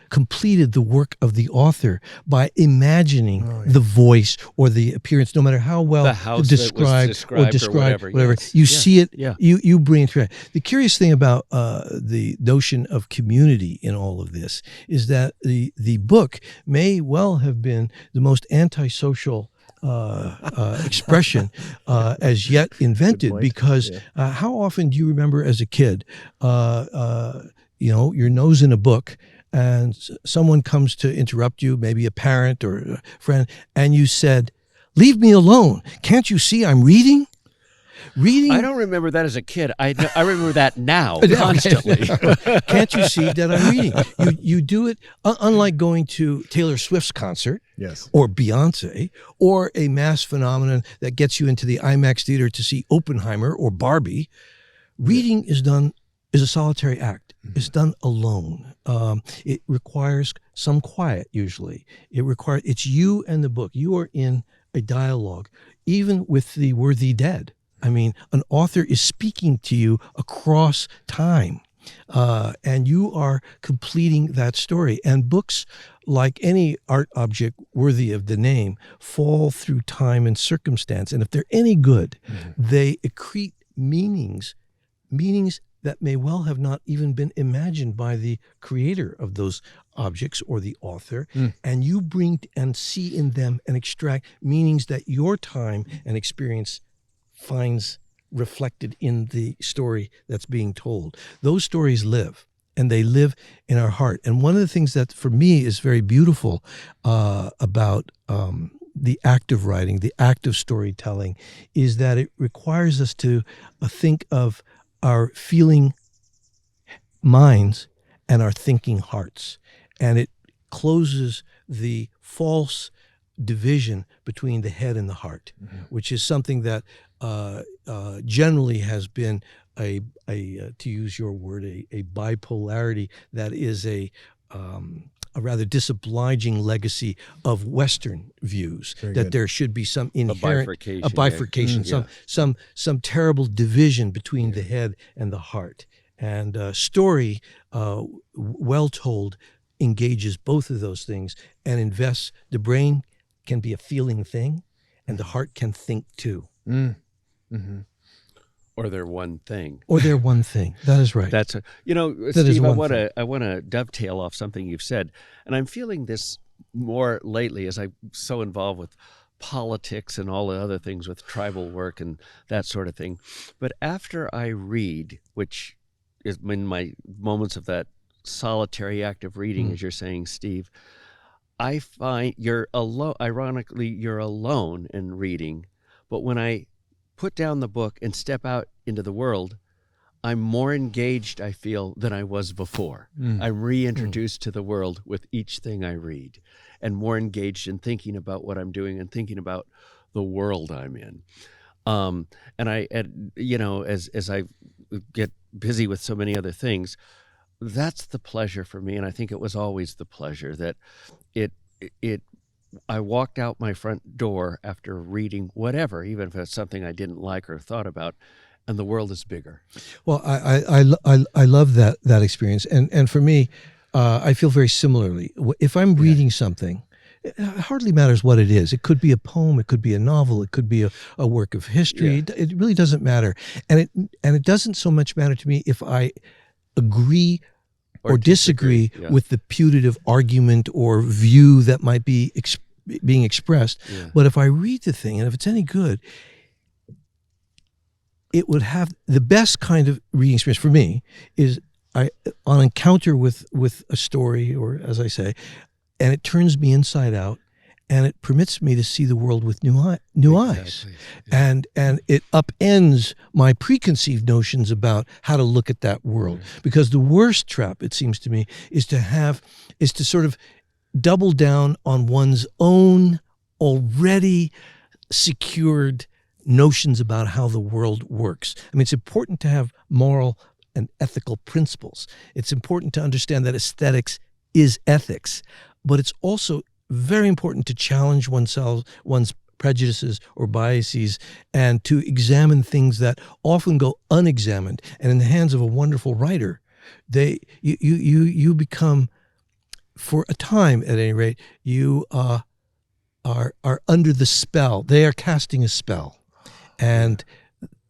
completed the work of the author by imagining the voice or the appearance, no matter how well The house that was described or whatever. Yes. You Yeah. see it, Yeah. you bring it through. The curious thing about the notion of community in all of this is that the book may well have been the most antisocial expression as yet invented, because how often do you remember as a kid, your nose in a book and someone comes to interrupt you, maybe a parent or a friend, and you said, "Leave me alone. Can't you see I'm reading?" Reading. I don't remember that as a kid. I remember that now constantly. Can't you see that I'm reading? You do it, unlike going to Taylor Swift's concert, Yes. or Beyonce, or a mass phenomenon that gets you into the IMAX theater to see Oppenheimer or Barbie. Reading is a solitary act. It's done alone. It requires some quiet, usually. It's you and the book. You are in a dialogue, even with the worthy dead. I mean, an author is speaking to you across time. and you are completing that story. And books, like any art object worthy of the name, fall through time and circumstance. And if they're any good, they accrete meanings that may well have not even been imagined by the creator of those objects or the author. And you bring and see in them and extract meanings that your time and experience finds reflected in the story that's being told. Those stories live, and they live in our heart. And one of the things that for me is very beautiful about the act of writing, the act of storytelling, is that it requires us to think of our feeling minds and our thinking hearts. And it closes the false division between the head and the heart, which is something that generally has been a to use your word, a bipolarity that is a rather disobliging legacy of Western views. Very that good. There should be some inherent bifurcation, some terrible division between the head and the heart. And story, well told, engages both of those things and invests. The brain can be a feeling thing, and the heart can think too. Or they're one thing. Or they're one thing. That is right. That's is Steve, one I want to dovetail off something you've said, and I'm feeling this more lately as I'm so involved with politics and all the other things with tribal work and that sort of thing. But after I read, which is in my moments of that solitary act of reading, as you're saying, Steve, I find you're alone. Ironically, you're alone in reading, but when I put down the book and step out into the world, I'm more engaged, I feel, than I was before. I'm reintroduced to the world with each thing I read, and more engaged in thinking about what I'm doing and thinking about the world I'm in. And as I get busy with so many other things, that's the pleasure for me. And I think it was always the pleasure that I walked out my front door after reading whatever, even if it's something I didn't like or thought about, and the world is bigger. Well, I love that experience, and for me, I feel very similarly. If I'm reading something, it hardly matters what it is. It could be a poem, it could be a novel, it could be a work of history. It really doesn't matter, and it doesn't so much matter to me if I agree or disagree with the putative argument or view that might be being expressed. But if I read the thing, and if it's any good, it would have the best kind of reading experience for me is on encounter with a story, or as I say, and it turns me inside out, and it permits me to see the world with new eyes, and it upends my preconceived notions about how to look at that world. Because the worst trap, it seems to me, is to sort of double down on one's own already secured notions about how the world works. I mean, it's important to have moral and ethical principles. It's important to understand that aesthetics is ethics, but it's also very important to challenge one's prejudices or biases, and to examine things that often go unexamined. And in the hands of a wonderful writer, you become, for a time at any rate, you are under the spell. They are casting a spell, and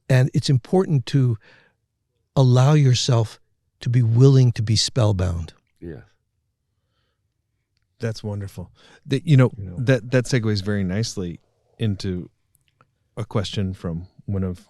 it's important to allow yourself to be willing to be spellbound. Yeah. That's wonderful. That segues very nicely into a question from one of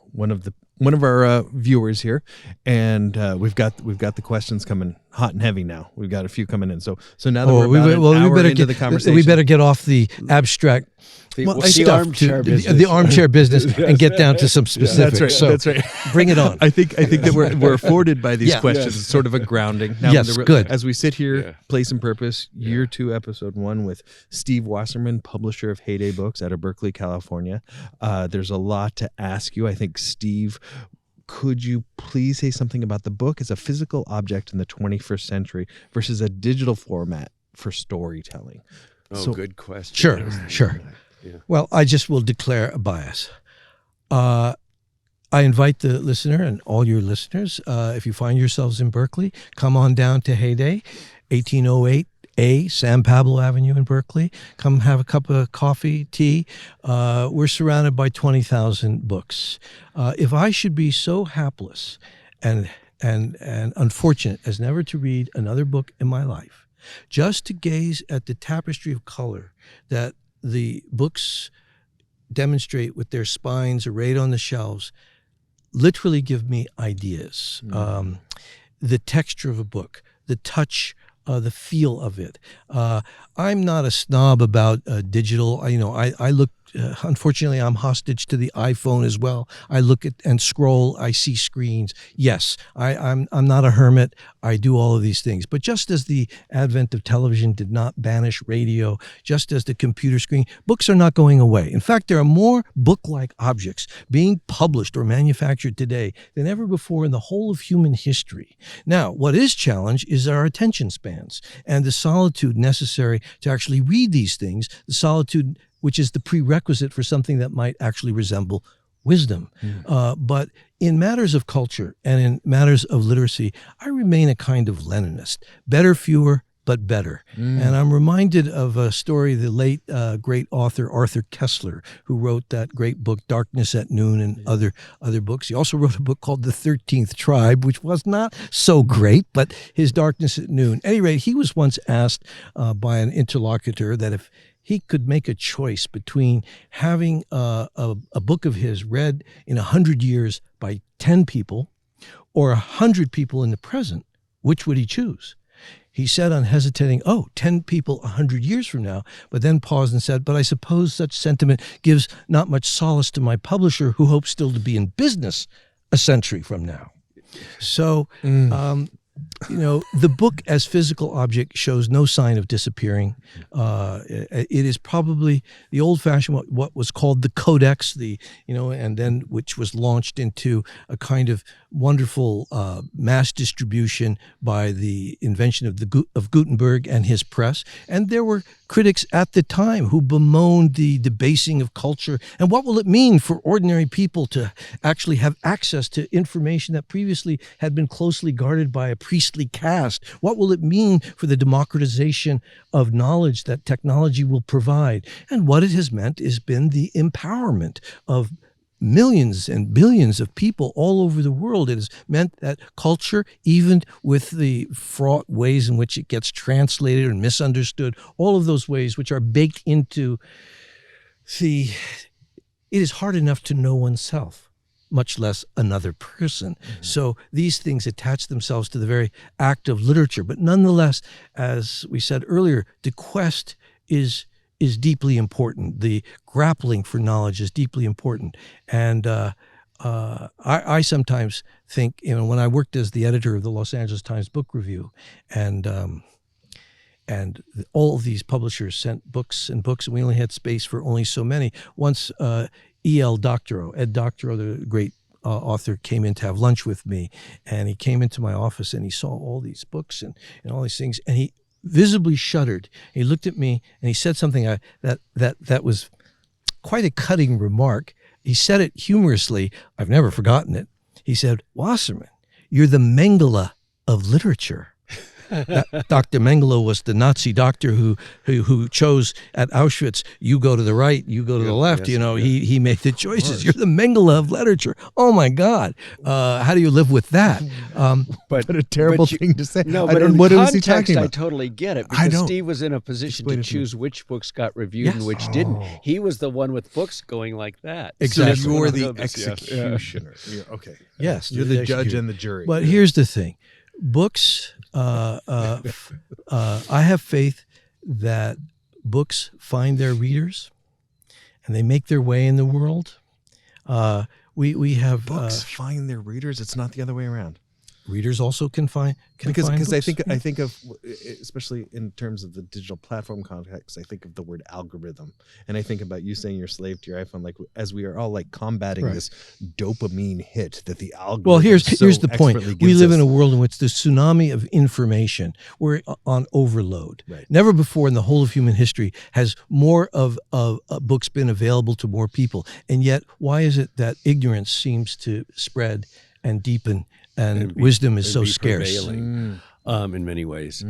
our viewers here, and we've got the questions coming hot and heavy now. We've got a few coming in. So now that we're about an hour into the conversation, we better get off the abstract The armchair business and get down to some specifics. That's right. Bring it on. I think that we're afforded by these questions. It's sort of a grounding. Now, good. As we sit here, Place and Purpose, Year 2, Episode 1, with Steve Wasserman, publisher of Heyday Books out of Berkeley, California. There's a lot to ask you. I think, Steve, could you please say something about the book as a physical object in the 21st century versus a digital format for storytelling? Good question. Sure. Yeah. Well, I just will declare a bias. I invite the listener and all your listeners, if you find yourselves in Berkeley, come on down to Heyday, 1808A San Pablo Avenue in Berkeley. Come have a cup of coffee, tea. We're surrounded by 20,000 books. If I should be so hapless and unfortunate as never to read another book in my life, just to gaze at the tapestry of color that the books demonstrate with their spines arrayed on the shelves, literally give me ideas. The texture of a book, the touch, the feel of it. I'm not a snob about digital. I look. Unfortunately, I'm hostage to the iPhone as well. I look at and scroll. I see screens. Yes, I'm not a hermit. I do all of these things. But just as the advent of television did not banish radio, just as the computer screen, books are not going away. In fact, there are more book-like objects being published or manufactured today than ever before in the whole of human history. Now, what is challenged is our attention spans and the solitude necessary to actually read these things, the solitude which is the prerequisite for something that might actually resemble wisdom. But in matters of culture and in matters of literacy, I remain a kind of Leninist. Better, fewer, but better. And I'm reminded of a story, the late great author Arthur Koestler, who wrote that great book, Darkness at Noon, and other books. He also wrote a book called The 13th Tribe, which was not so great, but his Darkness at Noon. At any rate, he was once asked by an interlocutor that if he could make a choice between having a book of his read in 100 years by 10 people or 100 people in the present, which would he choose? He said unhesitating, 10 people 100 years from now, but then paused and said, but I suppose such sentiment gives not much solace to my publisher who hopes still to be in business a century from now. So, the book as physical object shows no sign of disappearing. It is probably the old-fashioned what was called the Codex, and then which was launched into a kind of wonderful mass distribution by the invention of Gutenberg and his press. And there were critics at the time who bemoaned the debasing of culture. And what will it mean for ordinary people to actually have access to information that previously had been closely guarded by a priestly caste? What will it mean for the democratization of knowledge that technology will provide? And what it has meant has been the empowerment of millions and billions of people all over the world. It has meant that culture, even with the fraught ways in which it gets translated and misunderstood, all of those ways which are baked into it is hard enough to know oneself, much less another person. So these things attach themselves to the very act of literature. But nonetheless, as we said earlier, the quest is deeply important. The grappling for knowledge is deeply important. And I sometimes think, when I worked as the editor of the Los Angeles Times Book Review, and all of these publishers sent books and books, and we only had space for only so many. Once Ed Doctorow, the great author, came in to have lunch with me, and he came into my office and he saw all these books and all these things, and he visibly shuddered. He looked at me and he said something that was quite a cutting remark. He said it humorously. I've never forgotten it. He said, "Wasserman, you're the Mengele of literature." Dr. Mengele was the Nazi doctor who chose at Auschwitz, you go to the right, you go to the left. Yes, He made the choices. You're the Mengele of literature. Oh my God. How do you live with that? But a terrible thing to say. No, I but don't- in what was he context, talking I about? totally get it. I Because don't. Steve was in a position Explain to it to me. choose which books got reviewed and which didn't. He was the one with books going like that. Exactly. So you're the Yes. executioner. Okay. Yes, You're the judge executioner. and the jury. But here's the thing. Books, I have faith that books find their readers and they make their way in the world. We have Books find their readers. It's not the other way around. readers also can find because books. I think of, especially in terms of the digital platform context, I think of the word algorithm, and I think about you saying you're slave to your iPhone, like as we are all like combating this dopamine hit that the algorithm. Well, here's the point. We live in a world in which the tsunami of information, we're on overload. Right. Never before in the whole of human history has more of books been available to more people, and yet why is it that ignorance seems to spread and deepen? And wisdom is so scarce in many ways.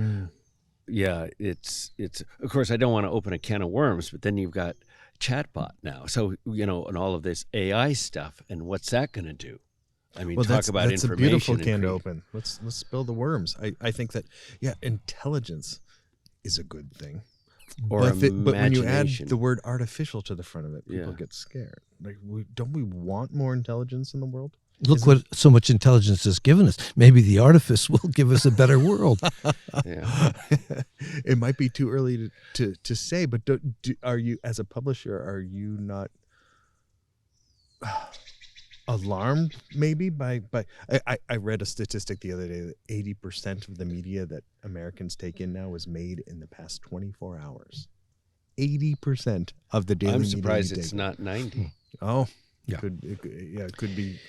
Yeah, it's of course I don't want to open a can of worms, but then you've got chatbot now. So, and all of this AI stuff, and what's that going to do? I mean, talk about that's information. A beautiful can to open. Let's spill the worms. I think that intelligence is a good thing. But when you add the word artificial to the front of it, people get scared. Like, don't we want more intelligence in the world? Look what so much intelligence has given us. Maybe the artifice will give us a better world. It might be too early to say, but are you, as a publisher, are you not alarmed maybe by I read a statistic the other day that 80% of the media that Americans take in now was made in the past 24 hours. 80% of the daily media. I'm surprised it's not 90. Oh. Yeah. It could be.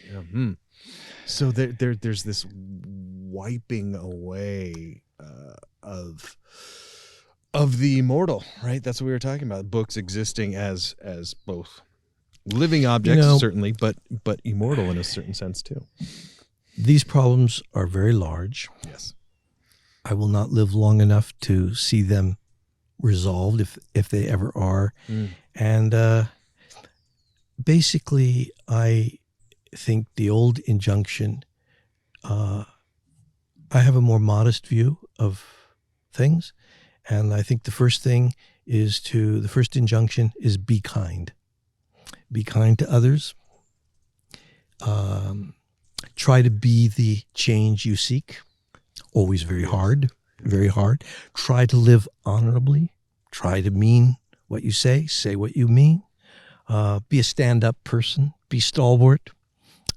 So there's this wiping away of the immortal, right? That's what we were talking about. Books existing as both living objects, certainly, but immortal in a certain sense too. These problems are very large. Yes. I will not live long enough to see them resolved, if they ever are, and. Basically, I think the old injunction, I have a more modest view of things. And I think the first injunction is be kind. Be kind to others. Try to be the change you seek. Always very hard, very hard. Try to live honorably. Try to mean what you say what you mean. Be a stand-up person. Be stalwart.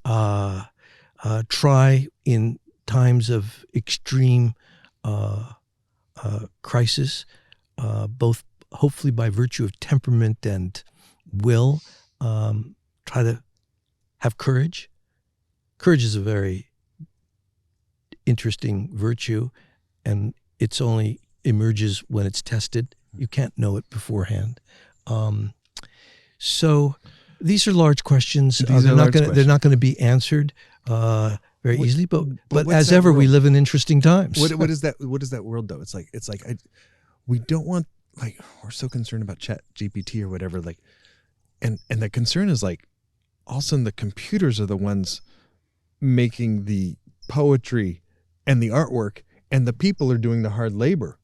Try in times of extreme crisis, both hopefully by virtue of temperament and will, try to have courage. Courage is a very interesting virtue, and it's only emerges when it's tested. You can't know it beforehand. So these are large questions. They're not going to be answered very easily. But as ever, we live in interesting times. What is that? What is that world though? It's like we don't want, like, we're so concerned about Chat GPT or whatever. Like, and the concern is like, all of a sudden the computers are the ones making the poetry and the artwork, and the people are doing the hard labor.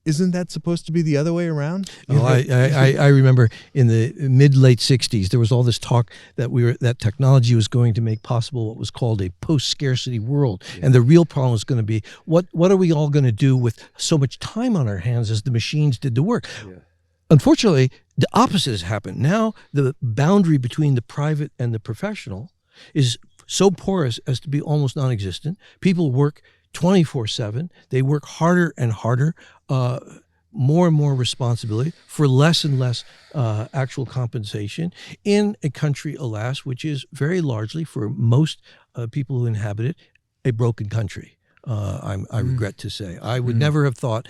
Isn't that supposed to be the other way around? I remember in the mid-late 60s, there was all this talk that technology was going to make possible what was called a post-scarcity world. Yeah. And the real problem was going to be, what are we all going to do with so much time on our hands as the machines did the work? Yeah. Unfortunately, the opposite has happened. Now the boundary between the private and the professional is so porous as to be almost non-existent. People work 24/7. They work harder and harder, more and more responsibility for less and less actual compensation in a country, alas, which is very largely, for most people who inhabit it, a broken country. I regret to say. I would never have thought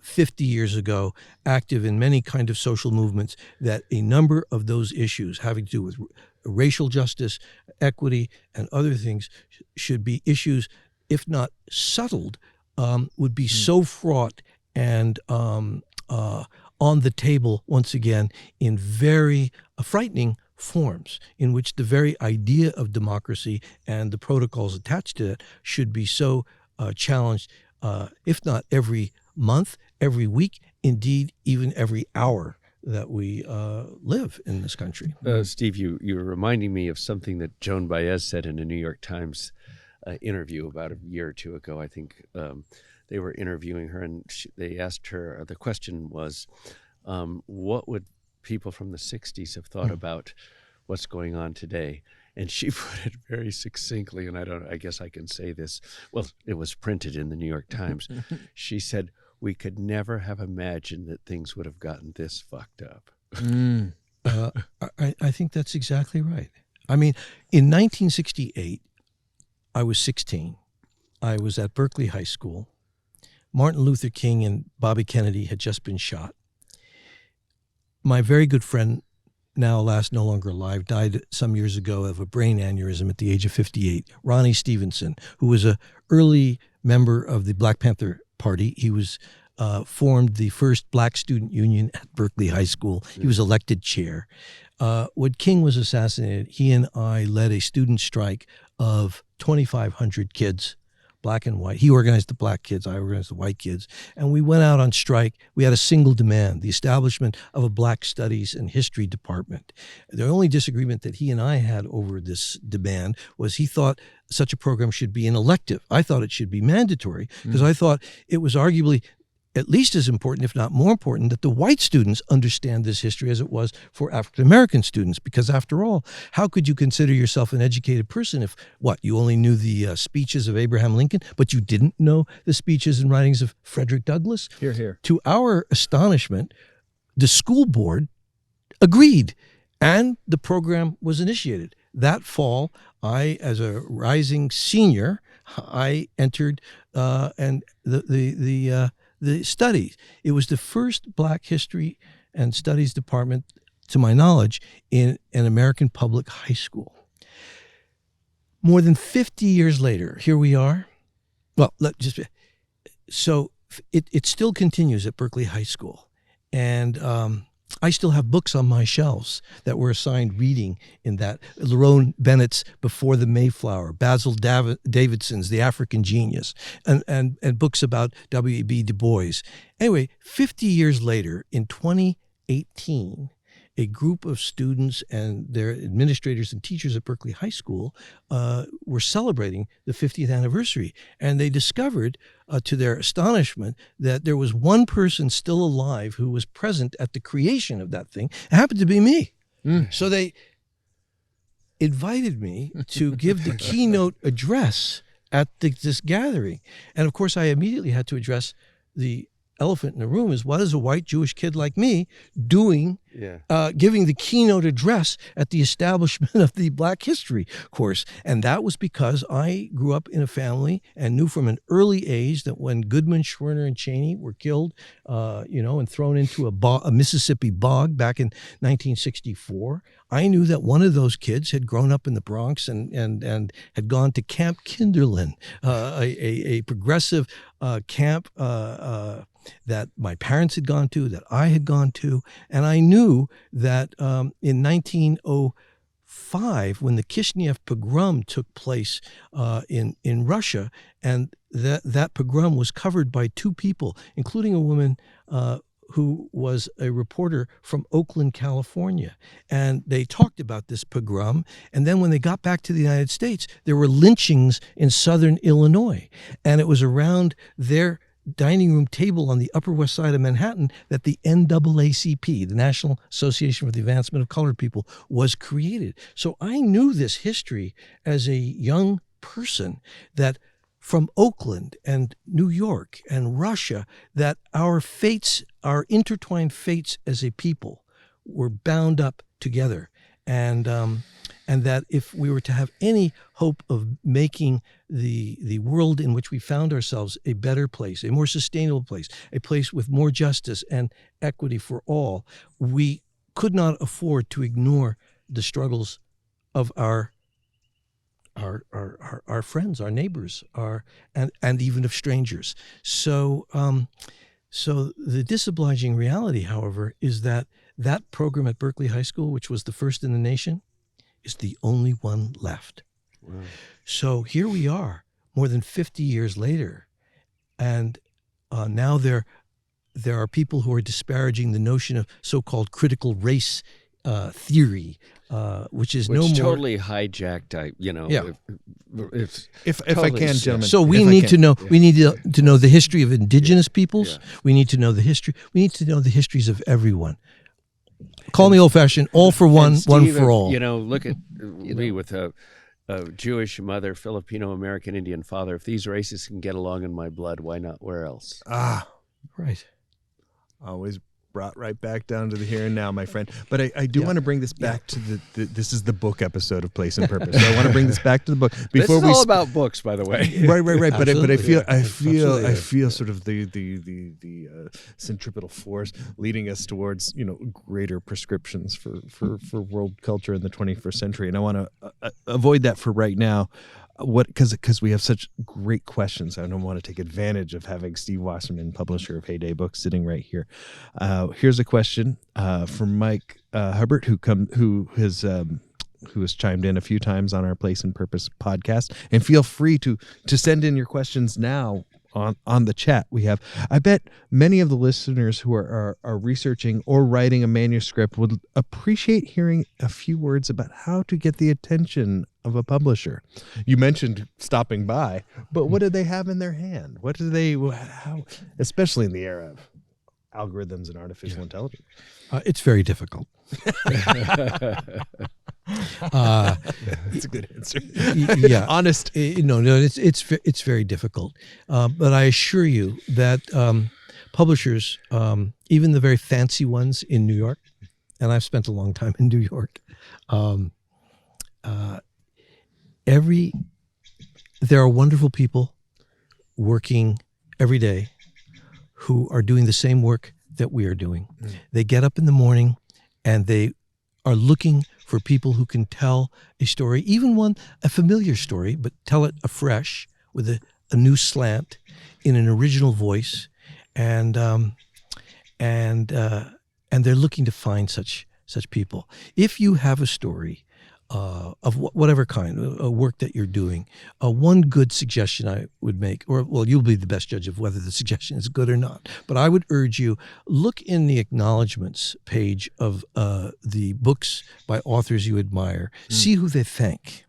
50 years ago, active in many kind of social movements, that a number of those issues having to do with racial justice, equity, and other things should be issues, if not settled, would be so fraught and on the table once again in very frightening forms, in which the very idea of democracy and the protocols attached to it should be so challenged, if not every month, every week, indeed even every hour that we live in this country. Steve, you're reminding me of something that Joan Baez said in a New York Times interview about a year or two ago. I think they were interviewing her, and they asked her, the question was, what would people from the 60s have thought about what's going on today? And she put it very succinctly, and I guess I can say this. Well, it was printed in the New York Times. She said, "We could never have imagined that things would have gotten this fucked up." I think that's exactly right. I mean, in 1968, I was 16. I was at Berkeley High School. Martin Luther King and Bobby Kennedy had just been shot. My very good friend, now alas no longer alive, died some years ago of a brain aneurysm at the age of 58. Ronnie Stevenson, who was an early member of the Black Panther Party. He was formed the first Black student union at Berkeley High School. He was elected chair. When King was assassinated, he and I led a student strike of 2,500 kids, black and white. He organized the black kids, I organized the white kids, and we went out on strike. We had a single demand, the establishment of a Black Studies and History department. The only disagreement that he and I had over this demand was he thought such a program should be an elective. I thought it should be mandatory because I thought it was arguably at least as important, if not more important, that the white students understand this history as it was for African-American students. Because after all, how could you consider yourself an educated person if, you only knew the speeches of Abraham Lincoln, but you didn't know the speeches and writings of Frederick Douglass? Hear, hear. To our astonishment, the school board agreed, and the program was initiated. That fall, I, as a rising senior, I entered the studies. It was the first Black History and Studies department, to my knowledge, in an American public high school. More than 50 years later, here we are. Well, so it still continues at Berkeley High School. And I still have books on my shelves that were assigned reading in that. Lerone Bennett's Before the Mayflower, Basil Davidson's The African Genius, and books about W.E.B. Du Bois. Anyway, 50 years later, in 2018, a group of students and their administrators and teachers at Berkeley High School were celebrating the 50th anniversary. And they discovered, to their astonishment, that there was one person still alive who was present at the creation of that thing. It happened to be me. So they invited me to give the keynote address at this gathering. And of course, I immediately had to address the elephant in the room is, what is a white Jewish kid like me doing, giving the keynote address at the establishment of the Black History course? And that was because I grew up in a family and knew from an early age that when Goodman, Schwerner, and Cheney were killed, and thrown into a Mississippi bog back in 1964, I knew that one of those kids had grown up in the Bronx and had gone to Camp Kinderlin, a progressive camp that my parents had gone to, that I had gone to. And I knew that in 1905, when the Kishinev pogrom took place in Russia, and that pogrom was covered by two people, including a woman who was a reporter from Oakland, California. And they talked about this pogrom. And then when they got back to the United States, there were lynchings in southern Illinois. And it was around their dining room table on the Upper West Side of Manhattan that the NAACP, the National Association for the Advancement of Colored People, was created. So I knew this history as a young person, that from Oakland and New York and Russia, that our fates, our intertwined fates as a people, were bound up together. And that if we were to have any hope of making the world in which we found ourselves a better place, a more sustainable place, a place with more justice and equity for all, we could not afford to ignore the struggles of our friends, our neighbors, and even of strangers. So the disobliging reality, however, is that program at Berkeley High School, which was the first in the nation, is the only one left. Wow. So here we are, more than 50 years later, and now there are people who are disparaging the notion of so-called critical race theory, which is no more totally hijacked. If totally I can, gentlemen. So we need to know. We need to know the history of indigenous peoples. We need to know the history. We need to know the histories of everyone. Call me old-fashioned. All for one, And one Steve, for all. Look at me with a Jewish mother, Filipino American Indian father. If these races can get along in my blood, why not? Where else? Right. Always brought right back down to the here and now, my friend. But I do want to bring this back to this is the book episode of Place and Purpose. So I want to bring this back to the book before this is all about books, by the way. Right. But I feel Absolutely. I feel sort of the centripetal force leading us towards greater prescriptions for world culture in the 21st century, and I want to avoid that for right now. Because we have such great questions. I don't want to take advantage of having Steve Wasserman, publisher of Heyday Books, sitting right here. Here's a question from Mike Hubbard, who has chimed in a few times on our Place and Purpose podcast. And feel free to send in your questions now on the chat. I bet many of the listeners who are researching or writing a manuscript would appreciate hearing a few words about how to get the attention of a publisher. You mentioned stopping by, but what do they have in their hand? How, especially in the era of algorithms and artificial intelligence? It's very difficult. That's a good answer. Yeah, Honest. No, it's very difficult. But I assure you that publishers, even the very fancy ones in New York, and I've spent a long time in New York, there are wonderful people working every day who are doing the same work that we are doing. They get up in the morning and they are looking for people who can tell a story, even a familiar story, but tell it afresh with a new slant in an original voice, and they're looking to find such people. If you have a story of whatever kind, a work that you're doing, one good suggestion I would make, you'll be the best judge of whether the suggestion is good or not, but I would urge you, look in the acknowledgments page of the books by authors you admire. See who they thank.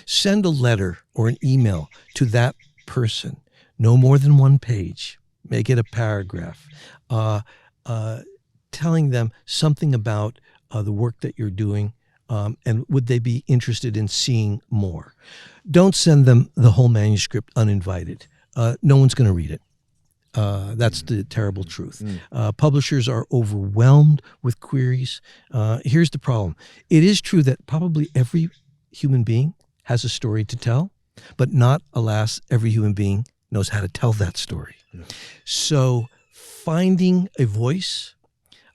Send a letter or an email to that person, no more than one page. Make it a paragraph, telling them something about the work that you're doing. And would they be interested in seeing more? Don't send them the whole manuscript uninvited. No one's going to read it. That's the terrible truth. Publishers are overwhelmed with queries. Here's the problem. It is true that probably every human being has a story to tell, but not, alas, every human being knows how to tell that story. So finding a voice.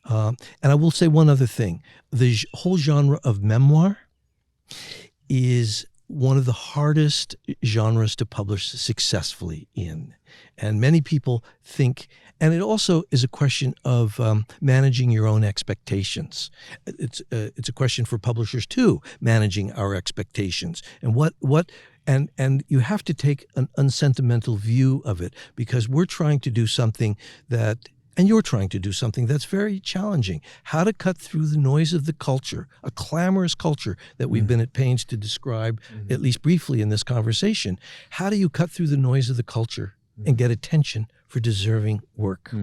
And I will say one other thing. The whole genre of memoir is one of the hardest genres to publish successfully in. And many people think, and it also is a question of managing your own expectations. It's a question for publishers too, managing our expectations. And and you have to take an unsentimental view of it, because we're trying to do something and you're trying to do something that's very challenging. How to cut through the noise of the culture, a clamorous culture that we've been at pains to describe, at least briefly in this conversation. How do you cut through the noise of the culture and get attention for deserving work?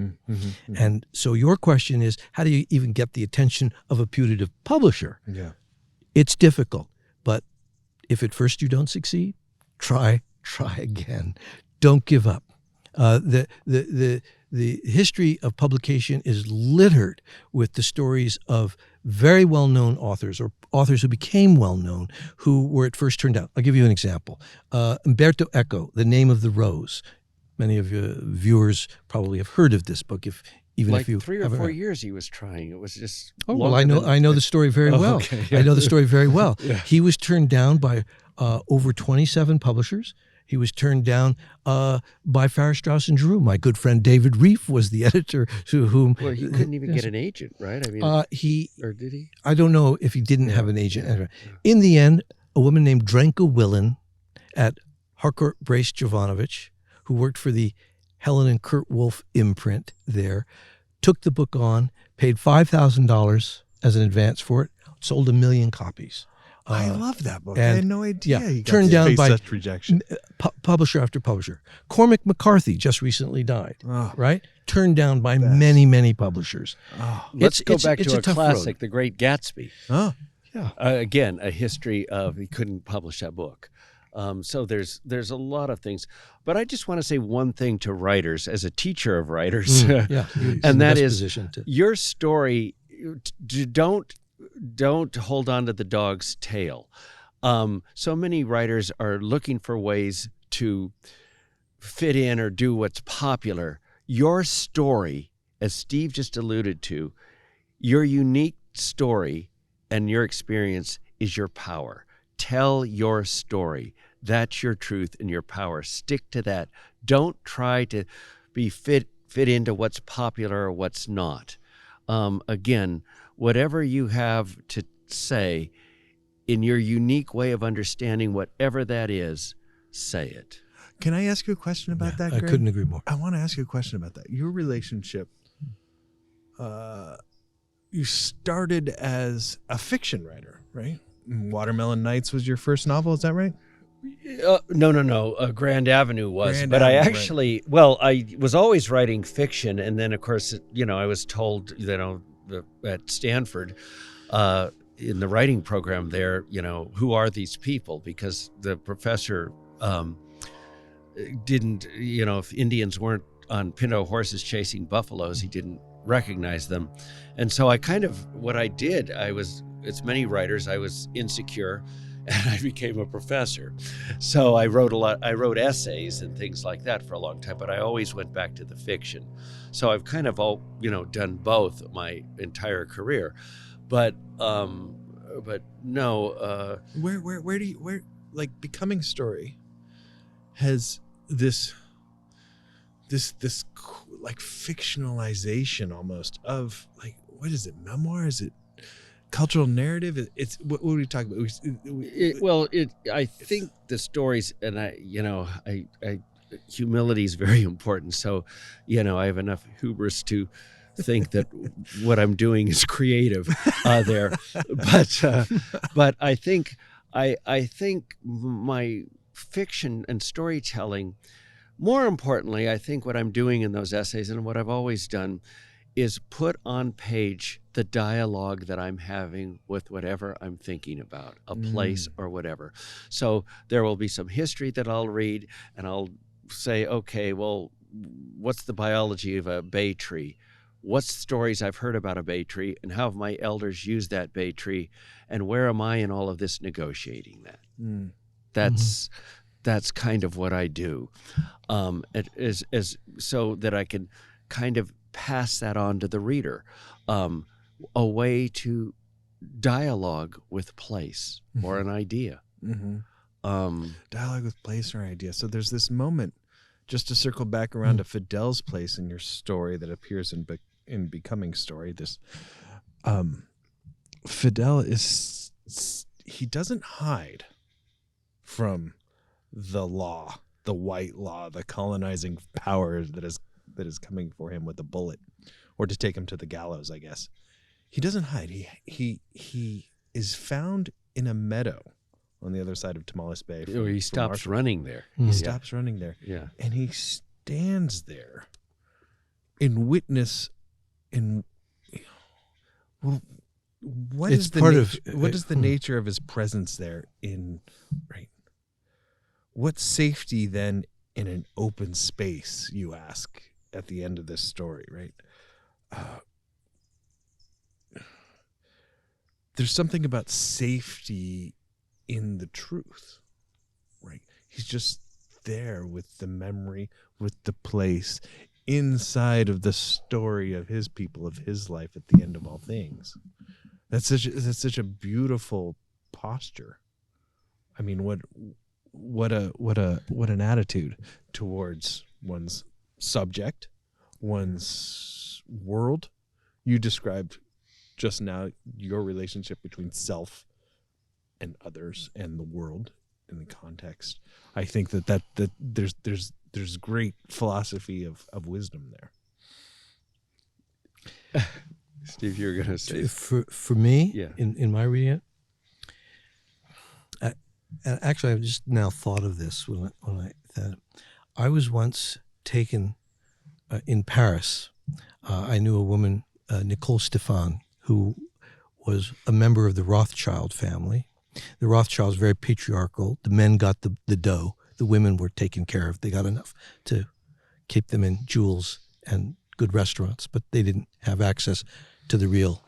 And so your question is, how do you even get the attention of a putative publisher? Yeah. It's difficult, but if at first you don't succeed, try again. Don't give up. The history of publication is littered with the stories of very well-known authors or authors who became well-known who were at first turned down. I'll give you an example. Umberto Eco, The Name of the Rose. Many of your viewers probably have heard of this book, if you 3 or 4 years he was trying. It was just I know the story very well. Okay, yeah. I know the story very well. Yeah. He was turned down by over 27 publishers. He was turned down by Farrar, Straus and Giroux. My good friend David Reef was the editor to whom. Well, he couldn't even get an agent, right? I mean, or did he? I don't know if he didn't have an agent. Yeah. In the end, a woman named Drenka Willen at Harcourt Brace Jovanovic, who worked for the Helen and Kurt Wolff imprint there, took the book on, paid $5,000 as an advance for it, sold 1 million copies. I love that book. I and- had no idea yeah, he got turned to down face by such rejection. Publisher after publisher. Cormac McCarthy just recently died, Oh, right? Turned down by Best. many, many publishers. oh, Let's go it's back to a a tough classic, road. The Great Gatsby. oh. Yeah. Again, a history of he couldn't publish that book. So there's a lot of things. But I just want to say one thing to writers, as a teacher of writers, Yeah. You're in and the that best is position to. your story. Don't hold on to the dog's tail. So many writers are looking for ways to fit in or do what's popular. Your story, as Steve just alluded to, your unique story and your experience is your power. Tell your story. That's your truth and your power. Stick to that. Don't try to be fit into what's popular or what's not. Again, whatever you have to say in your unique way of understanding whatever that is, say it. Can I ask you a question about that, I Greg? couldn't agree more. I want to ask you a question about that. Your relationship, you started as a fiction writer, right? Watermelon Nights was your first novel, is that right? No. Grand Avenue was, Grand but Avenue, I right. actually, well, I was always writing fiction, and then of course, I was told, at Stanford, in the writing program there, who are these people? Because the professor didn't, if Indians weren't on pinto horses chasing buffaloes, he didn't recognize them, and so what I did, as many writers, I was insecure. And I became a professor. So I wrote essays and things like that for a long time, but I always went back to the fiction. So I've kind of done both my entire career. But no, Where like Becoming Story has this like fictionalization almost of, like, what is it, memoir? Is it cultural narrative? It's what are we talking about? I think the stories, and I humility is very important. So, I have enough hubris to think that what I'm doing is creative there, but I think my fiction and storytelling, more importantly, I think what I'm doing in those essays and what I've always done is put on page the dialogue that I'm having with whatever I'm thinking about, a place or whatever. So there will be some history that I'll read, and I'll say, okay, well, what's the biology of a bay tree? What's stories I've heard about a bay tree, and how have my elders used that bay tree, and where am I in all of this negotiating that? That's kind of what I do, so that I can kind of pass that on to the reader, a way to dialogue with place or an idea. Dialogue with place or idea. So there's this moment, just to circle back around to Fidel's place in your story that appears in Becoming Story. This Fidel he doesn't hide from the law, the white law, the colonizing power that is coming for him with a bullet, or to take him to the gallows, I guess. He doesn't hide. He is found in a meadow on the other side of Tamales Bay. He stops running there. He stops running there. Yeah. And he stands there in witness what It's is the part nature, of- what is the nature of his presence there right? What safety then in an open space, you ask at the end of this story, right? There's something about safety in the truth, right? He's just there with the memory, with the place, inside of the story of his people, of his life at the end of all things. That's such a beautiful posture. I mean, what an attitude towards one's subject, one's world. You described just now your relationship between self and others and the world in the context. I think that there's great philosophy of wisdom there. Steve, you're going to say. For me, Yeah. in my reading it, and actually, I've just now thought of this when I said I was once taken in Paris. I knew a woman, Nicole Stefan, who was a member of the Rothschild family. The Rothschilds very patriarchal. The men got the dough. The women were taken care of. They got enough to keep them in jewels and good restaurants, but they didn't have access to the real.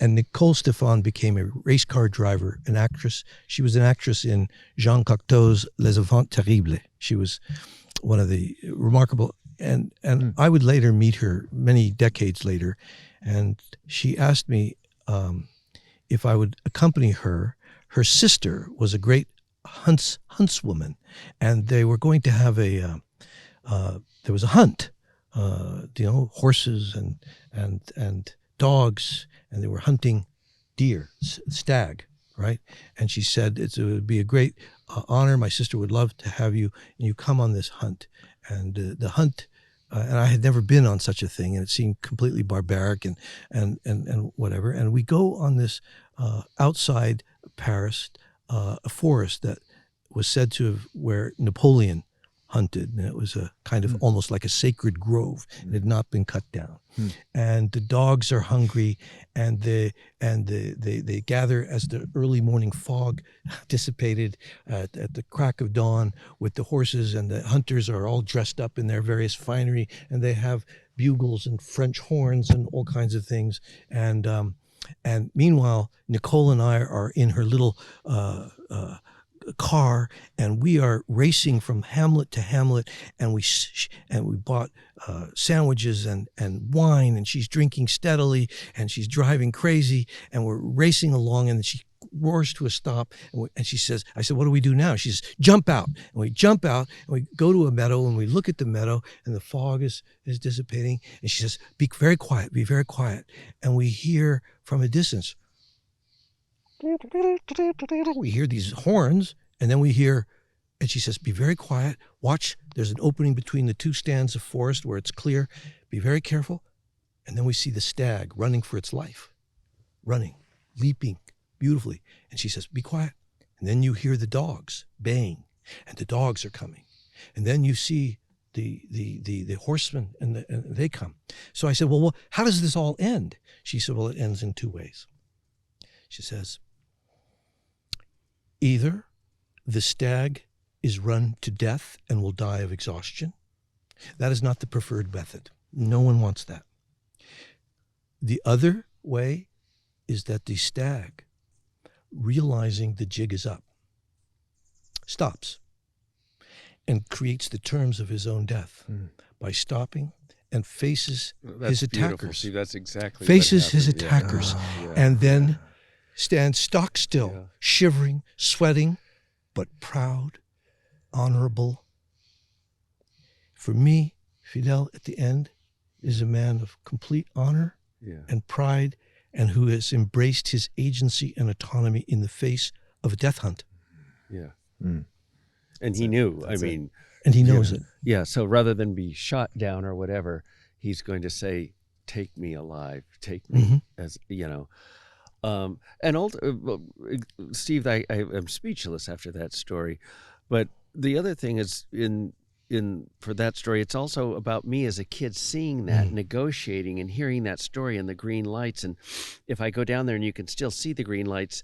And Nicole Stefan became a race car driver, an actress. She was an actress in Jean Cocteau's Les Enfants Terribles. She was one of the remarkable, and I would later meet her many decades later, and she asked me if I would accompany her. Her sister was a great huntswoman, and they were going to have there was a hunt, horses and dogs, and they were hunting deer, stag, right? And she said it would be a great honor. My sister would love to have you, and you come on this hunt. And the hunt, and I had never been on such a thing, and it seemed completely barbaric and whatever. And we go on this outside Paris, a forest that was said to have where Napoleon hunted, and it was a kind of almost like a sacred grove. It had not been cut down, and the dogs are hungry, and they gather as the early morning fog dissipated at the crack of dawn with the horses, and the hunters are all dressed up in their various finery, and they have bugles and French horns and all kinds of things, and meanwhile Nicole and I are in her little car, and we are racing from hamlet to hamlet, and we bought sandwiches and wine, and she's drinking steadily, and she's driving crazy, and we're racing along, and she roars to a stop, and she says, I said, what do we do now? She says, jump out. And we jump out, and we go to a meadow, and we look at the meadow, and the fog is dissipating, and she says, be very quiet, and we hear from a distance, we hear these horns, and then we hear, and she says, be very quiet, watch, there's an opening between the two stands of forest where it's clear, be very careful. And then we see the stag running for its life, running, leaping beautifully. And she says, be quiet. And then you hear the dogs baying, and the dogs are coming. And then you see the horsemen, and they come. So I said, well, how does this all end? She said, well, it ends in two ways. She says, either the stag is run to death and will die of exhaustion. That is not the preferred method. No one wants that. The other way is that the stag, realizing the jig is up, stops and creates the terms of his own death by stopping and faces his attackers. See, that's exactly faces what his happened. attackers, Yeah. and then stands stock still, shivering, sweating, but proud, honorable. For me, Fidel at the end is a man of complete honor and pride, and who has embraced his agency and autonomy in the face of a death hunt. Yeah. And he knew, and he knows it. Yeah, so rather than be shot down or whatever, he's going to say, take me alive, take me as, Steve, I am speechless after that story. But the other thing is for that story, it's also about me as a kid seeing that, negotiating and hearing that story and the green lights. And if I go down there and you can still see the green lights,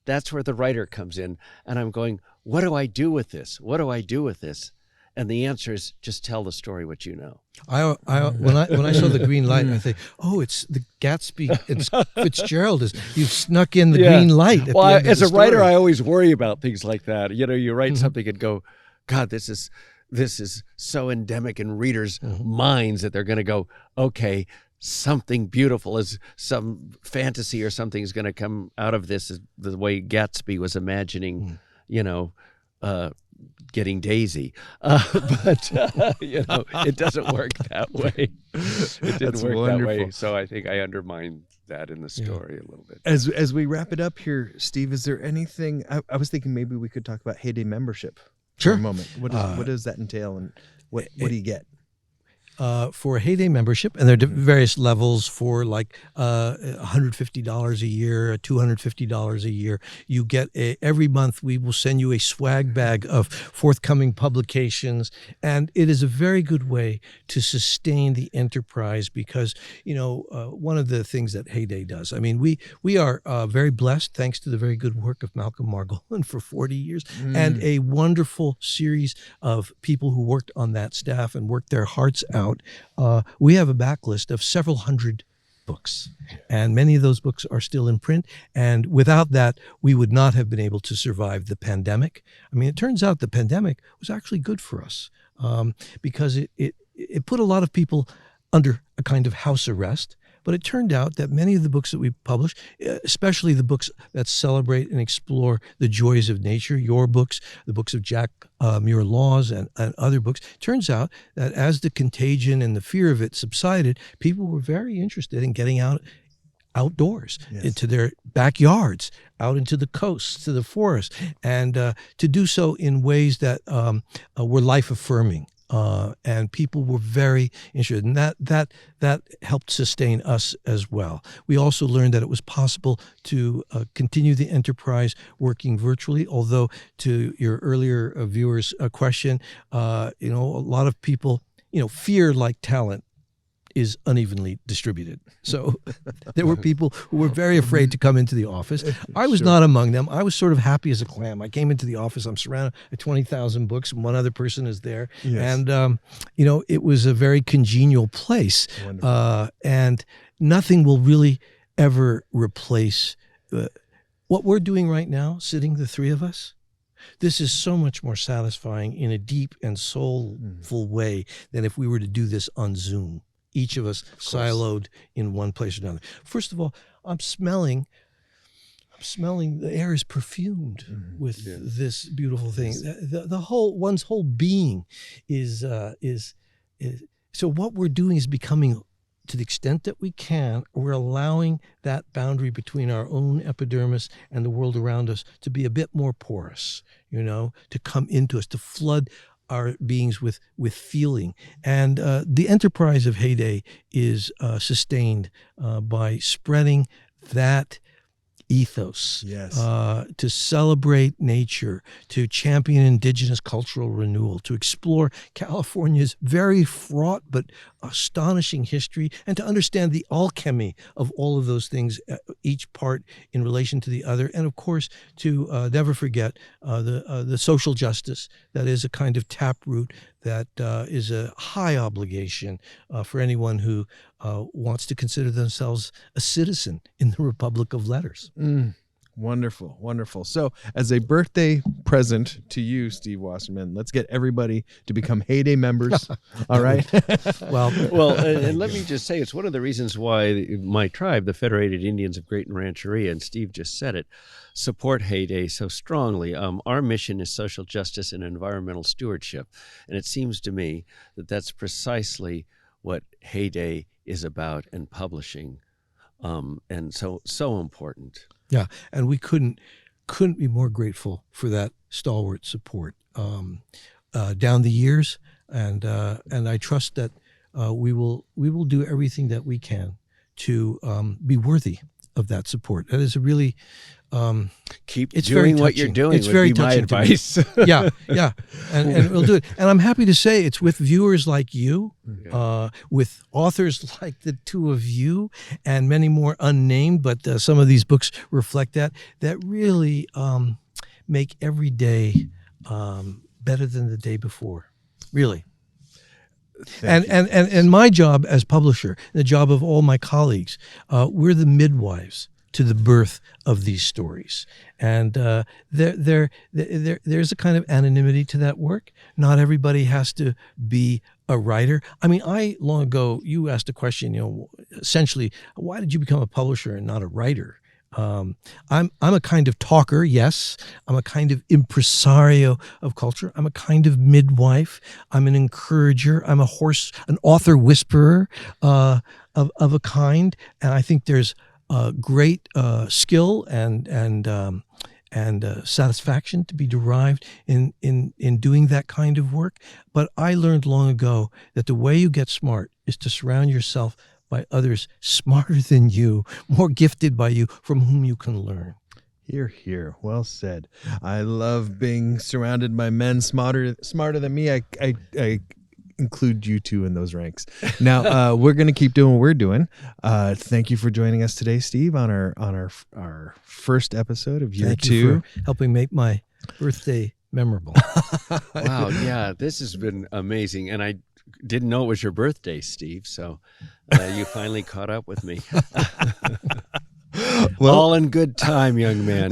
that's where the writer comes in. And I'm going, what do I do with this? What do I do with this? And the answer is just tell the story what you know. When I saw the green light, I think, oh, it's the Gatsby. It's Fitzgerald. You've snuck in the green light. Well, as a writer, I always worry about things like that. You write something and go, God, this is so endemic in readers' minds that they're going to go, okay, something beautiful, is some fantasy or something is going to come out of this, the way Gatsby was imagining, getting Daisy, but it doesn't work that way. It didn't work that way, so I think I undermined that in the story a little bit. As we wrap it up here, Steve, is there anything? I was thinking maybe we could talk about Heyday membership for a moment. What does that entail, and what do you get? for a Heyday membership, and there are various levels for like $150 a year, $250 a year. You get every month we will send you a swag bag of forthcoming publications, and it is a very good way to sustain the enterprise because, one of the things that Heyday does, I mean, we are very blessed thanks to the very good work of Malcolm Margolin for 40 years and a wonderful series of people who worked on that staff and worked their hearts out. We have a backlist of several hundred books, and many of those books are still in print. And without that, we would not have been able to survive the pandemic. I mean, it turns out the pandemic was actually good for us because it put a lot of people under a kind of house arrest. But it turned out that many of the books that we publish, especially the books that celebrate and explore the joys of nature, your books, the books of Jack Muir Laws and other books, turns out that as the contagion and the fear of it subsided, people were very interested in getting outdoors, into their backyards, out into the coasts, to the forests, and to do so in ways that were life-affirming. And people were very interested, and that helped sustain us as well. We also learned that it was possible to continue the enterprise working virtually. Although, to your earlier viewer's question, a lot of people, fear, like talent, is unevenly distributed. So there were people who were very afraid to come into the office. I was not among them. I was sort of happy as a clam. I came into the office. I'm surrounded by 20,000 books, and one other person is there. Yes. And, it was a very congenial place. And nothing will really ever replace what we're doing right now, sitting the three of us. This is so much more satisfying in a deep and soulful way than if we were to do this on Zoom. Each of us siloed in one place or another. First of all, I'm smelling the air is perfumed with this beautiful thing. One's whole being is so what we're doing is becoming, to the extent that we can, we're allowing that boundary between our own epidermis and the world around us to be a bit more porous, to come into us, to flood our beings with feeling. And the enterprise of Heyday is sustained by spreading that ethos, to celebrate nature, to champion indigenous cultural renewal, to explore California's very fraught but astonishing history, and to understand the alchemy of all of those things, each part in relation to the other, and of course to never forget the social justice that is a kind of taproot that is a high obligation for anyone who wants to consider themselves a citizen in the Republic of Letters. Wonderful, wonderful. So as a birthday present to you, Steve Wasserman, let's get everybody to become Heyday members. All right? Well, and let me just say, it's one of the reasons why my tribe, the Federated Indians of Great and Rancheria, and Steve just said it, support Heyday so strongly. Our mission is social justice and environmental stewardship. And it seems to me that that's precisely what Heyday is about and publishing. And so important. Yeah, and we couldn't be more grateful for that stalwart support down the years, and I trust that we will do everything that we can to be worthy of that support. That is a really keep doing what you're doing. It's very touching. My advice. Yeah, and we'll do it. And I'm happy to say it's with viewers like you, with authors like the two of you, and many more unnamed. But some of these books reflect that really make every day better than the day before. Really. And my job as publisher, the job of all my colleagues, we're the midwives to the birth of these stories. And there's a kind of anonymity to that work. Not everybody has to be a writer. I mean, long ago, you asked a question, essentially, why did you become a publisher and not a writer? I'm a kind of talker, yes. I'm a kind of impresario of culture. I'm a kind of midwife. I'm an encourager. I'm an author whisperer of a kind. And I think there's great skill and satisfaction to be derived in doing that kind of work. But I learned long ago that the way you get smart is to surround yourself by others smarter than you, more gifted by you, from whom you can learn. Here, here. Well said. I love being surrounded by men smarter than me. I include you two in those ranks. Now, we're going to keep doing what we're doing. Thank you for joining us today, Steve, on our first episode of year 2. Thank you for helping make my birthday memorable. Wow, yeah, this has been amazing. And I didn't know it was your birthday, Steve, so you finally caught up with me. Well, all in good time, young man.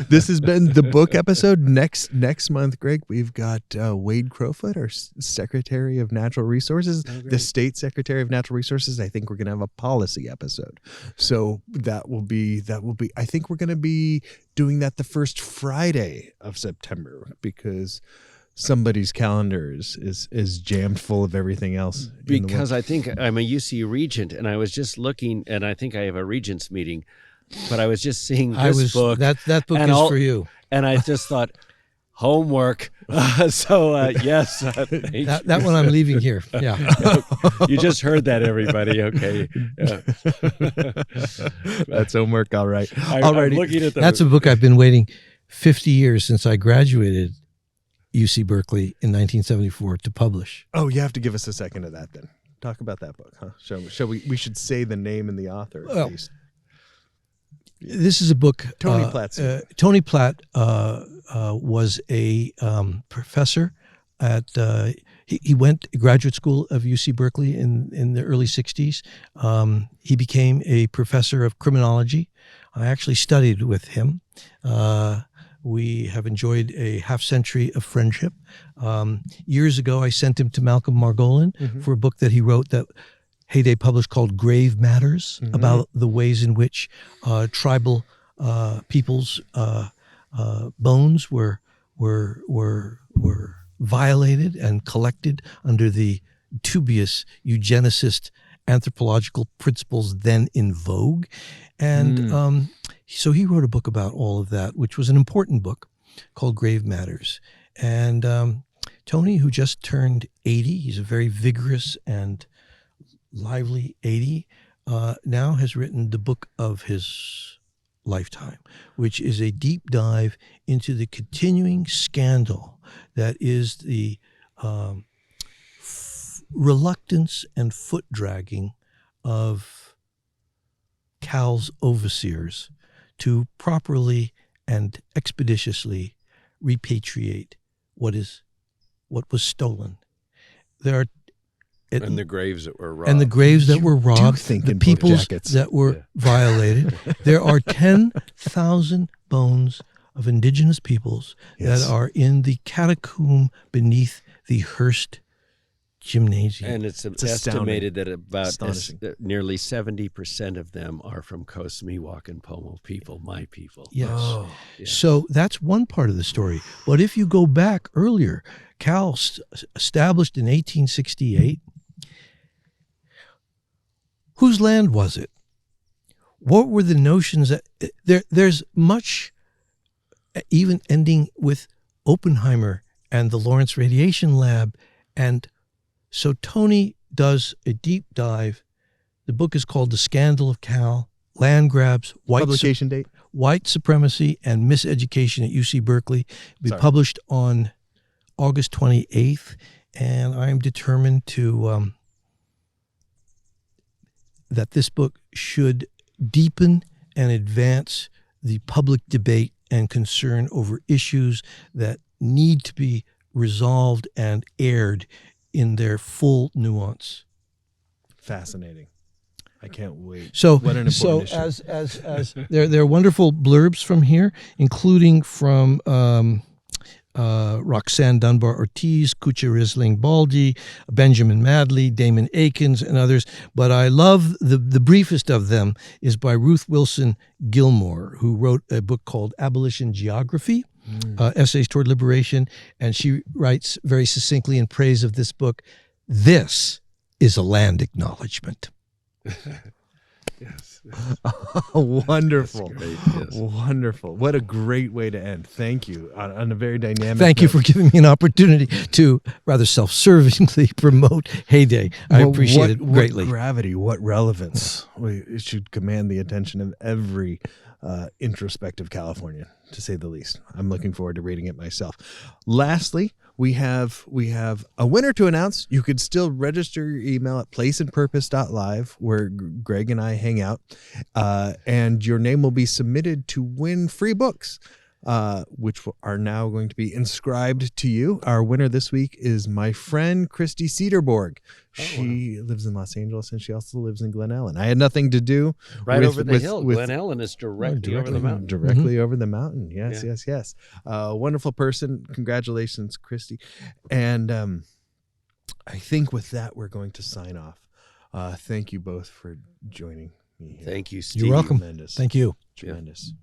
This has been the book episode. Next month, Greg, we've got Wade Crowfoot, our Secretary of Natural Resources, the State Secretary of Natural Resources. I think we're going to have a policy episode. So that will be, I think we're going to be doing that the first Friday of September, because somebody's calendar is jammed full of everything else. Because I think I'm a UC regent, and I was just looking, and I think I have a regents meeting, but I was just seeing this book. That book is for you. And I just thought, homework. Yes. That one I'm leaving here. Yeah. You just heard that, everybody. Okay. That's homework. All right. I'm looking at That's a book I've been waiting 50 years since I graduated UC Berkeley in 1974 to publish. Oh, you have to give us a second of that then. Talk about that book, huh? Shall we? We should say the name and the author at least. This is a book. Tony Platt. Tony Platt was a professor at. He went to graduate school of UC Berkeley in the early 60s. He became a professor of criminology. I actually studied with him. We have enjoyed a half-century of friendship. Years ago, I sent him to Malcolm Margolin for a book that he wrote that Heyday published called Grave Matters, about the ways in which tribal people's bones were violated and collected under the dubious eugenicist anthropological principles then in vogue. And so he wrote a book about all of that, which was an important book called Grave Matters. And Tony, who just turned 80, he's a very vigorous and lively 80, now has written the book of his lifetime, which is a deep dive into the continuing scandal that is the reluctance and foot dragging of Cal's overseers to properly and expeditiously repatriate what was stolen. There are and the graves that were robbed. And the graves that were robbed, the peoples that were violated. There are 10,000 bones of indigenous peoples that are in the catacomb beneath the Hearst Gymnasium. And it's estimated that about nearly 70% of them are from Coast Miwok and Pomo people, my people. Yes. Oh. Yeah. So that's one part of the story. But if you go back earlier, Cal established in 1868. Whose land was it? What were the notions that there's much, even ending with Oppenheimer and the Lawrence Radiation Lab. And so Tony does a deep dive. The book is called The Scandal of Cal, Land Grabs, Publication date? White Supremacy and Miseducation at UC Berkeley. It'll be published on August 28th. And I'm determined to that this book should deepen and advance the public debate and concern over issues that need to be resolved and aired in their full nuance. Fascinating. I can't wait. So, what an important issue. as there are wonderful blurbs from here, including from Roxanne Dunbar Ortiz, Kucha Risling Baldi, Benjamin Madley, Damon Akins, and others. But I love the briefest of them is by Ruth Wilson Gilmore, who wrote a book called Abolition Geography, Essays Toward Liberation. And she writes very succinctly in praise of this book, "This is a land acknowledgement." Yes. Wonderful. That's great, yes. Wonderful. What a great way to end. Thank you. On a very dynamic Thank you note. for giving me an opportunity to rather self-servingly promote Heyday. I Well, appreciate it greatly. What gravity, what relevance. It should command the attention of every introspective Californian, to say the least. I'm looking forward to reading it myself. Lastly, we have a winner to announce. You could still register your email at placeandpurpose.live, where Greg and I hang out, and your name will be submitted to win free books, which are now going to be inscribed to you. Our winner this week is my friend Christy Cedarborg. She lives in Los Angeles, and she also lives in Glen Ellen. I had nothing to do Over the hill. Glen Ellen is directly over the mountain. Directly over the mountain. Yes, yes. Wonderful person. Congratulations, Christy. And I think with that, we're going to sign off. Thank you both for joining me here. Thank you, Steve. You're welcome. Tremendous. Thank you. Tremendous. Yeah.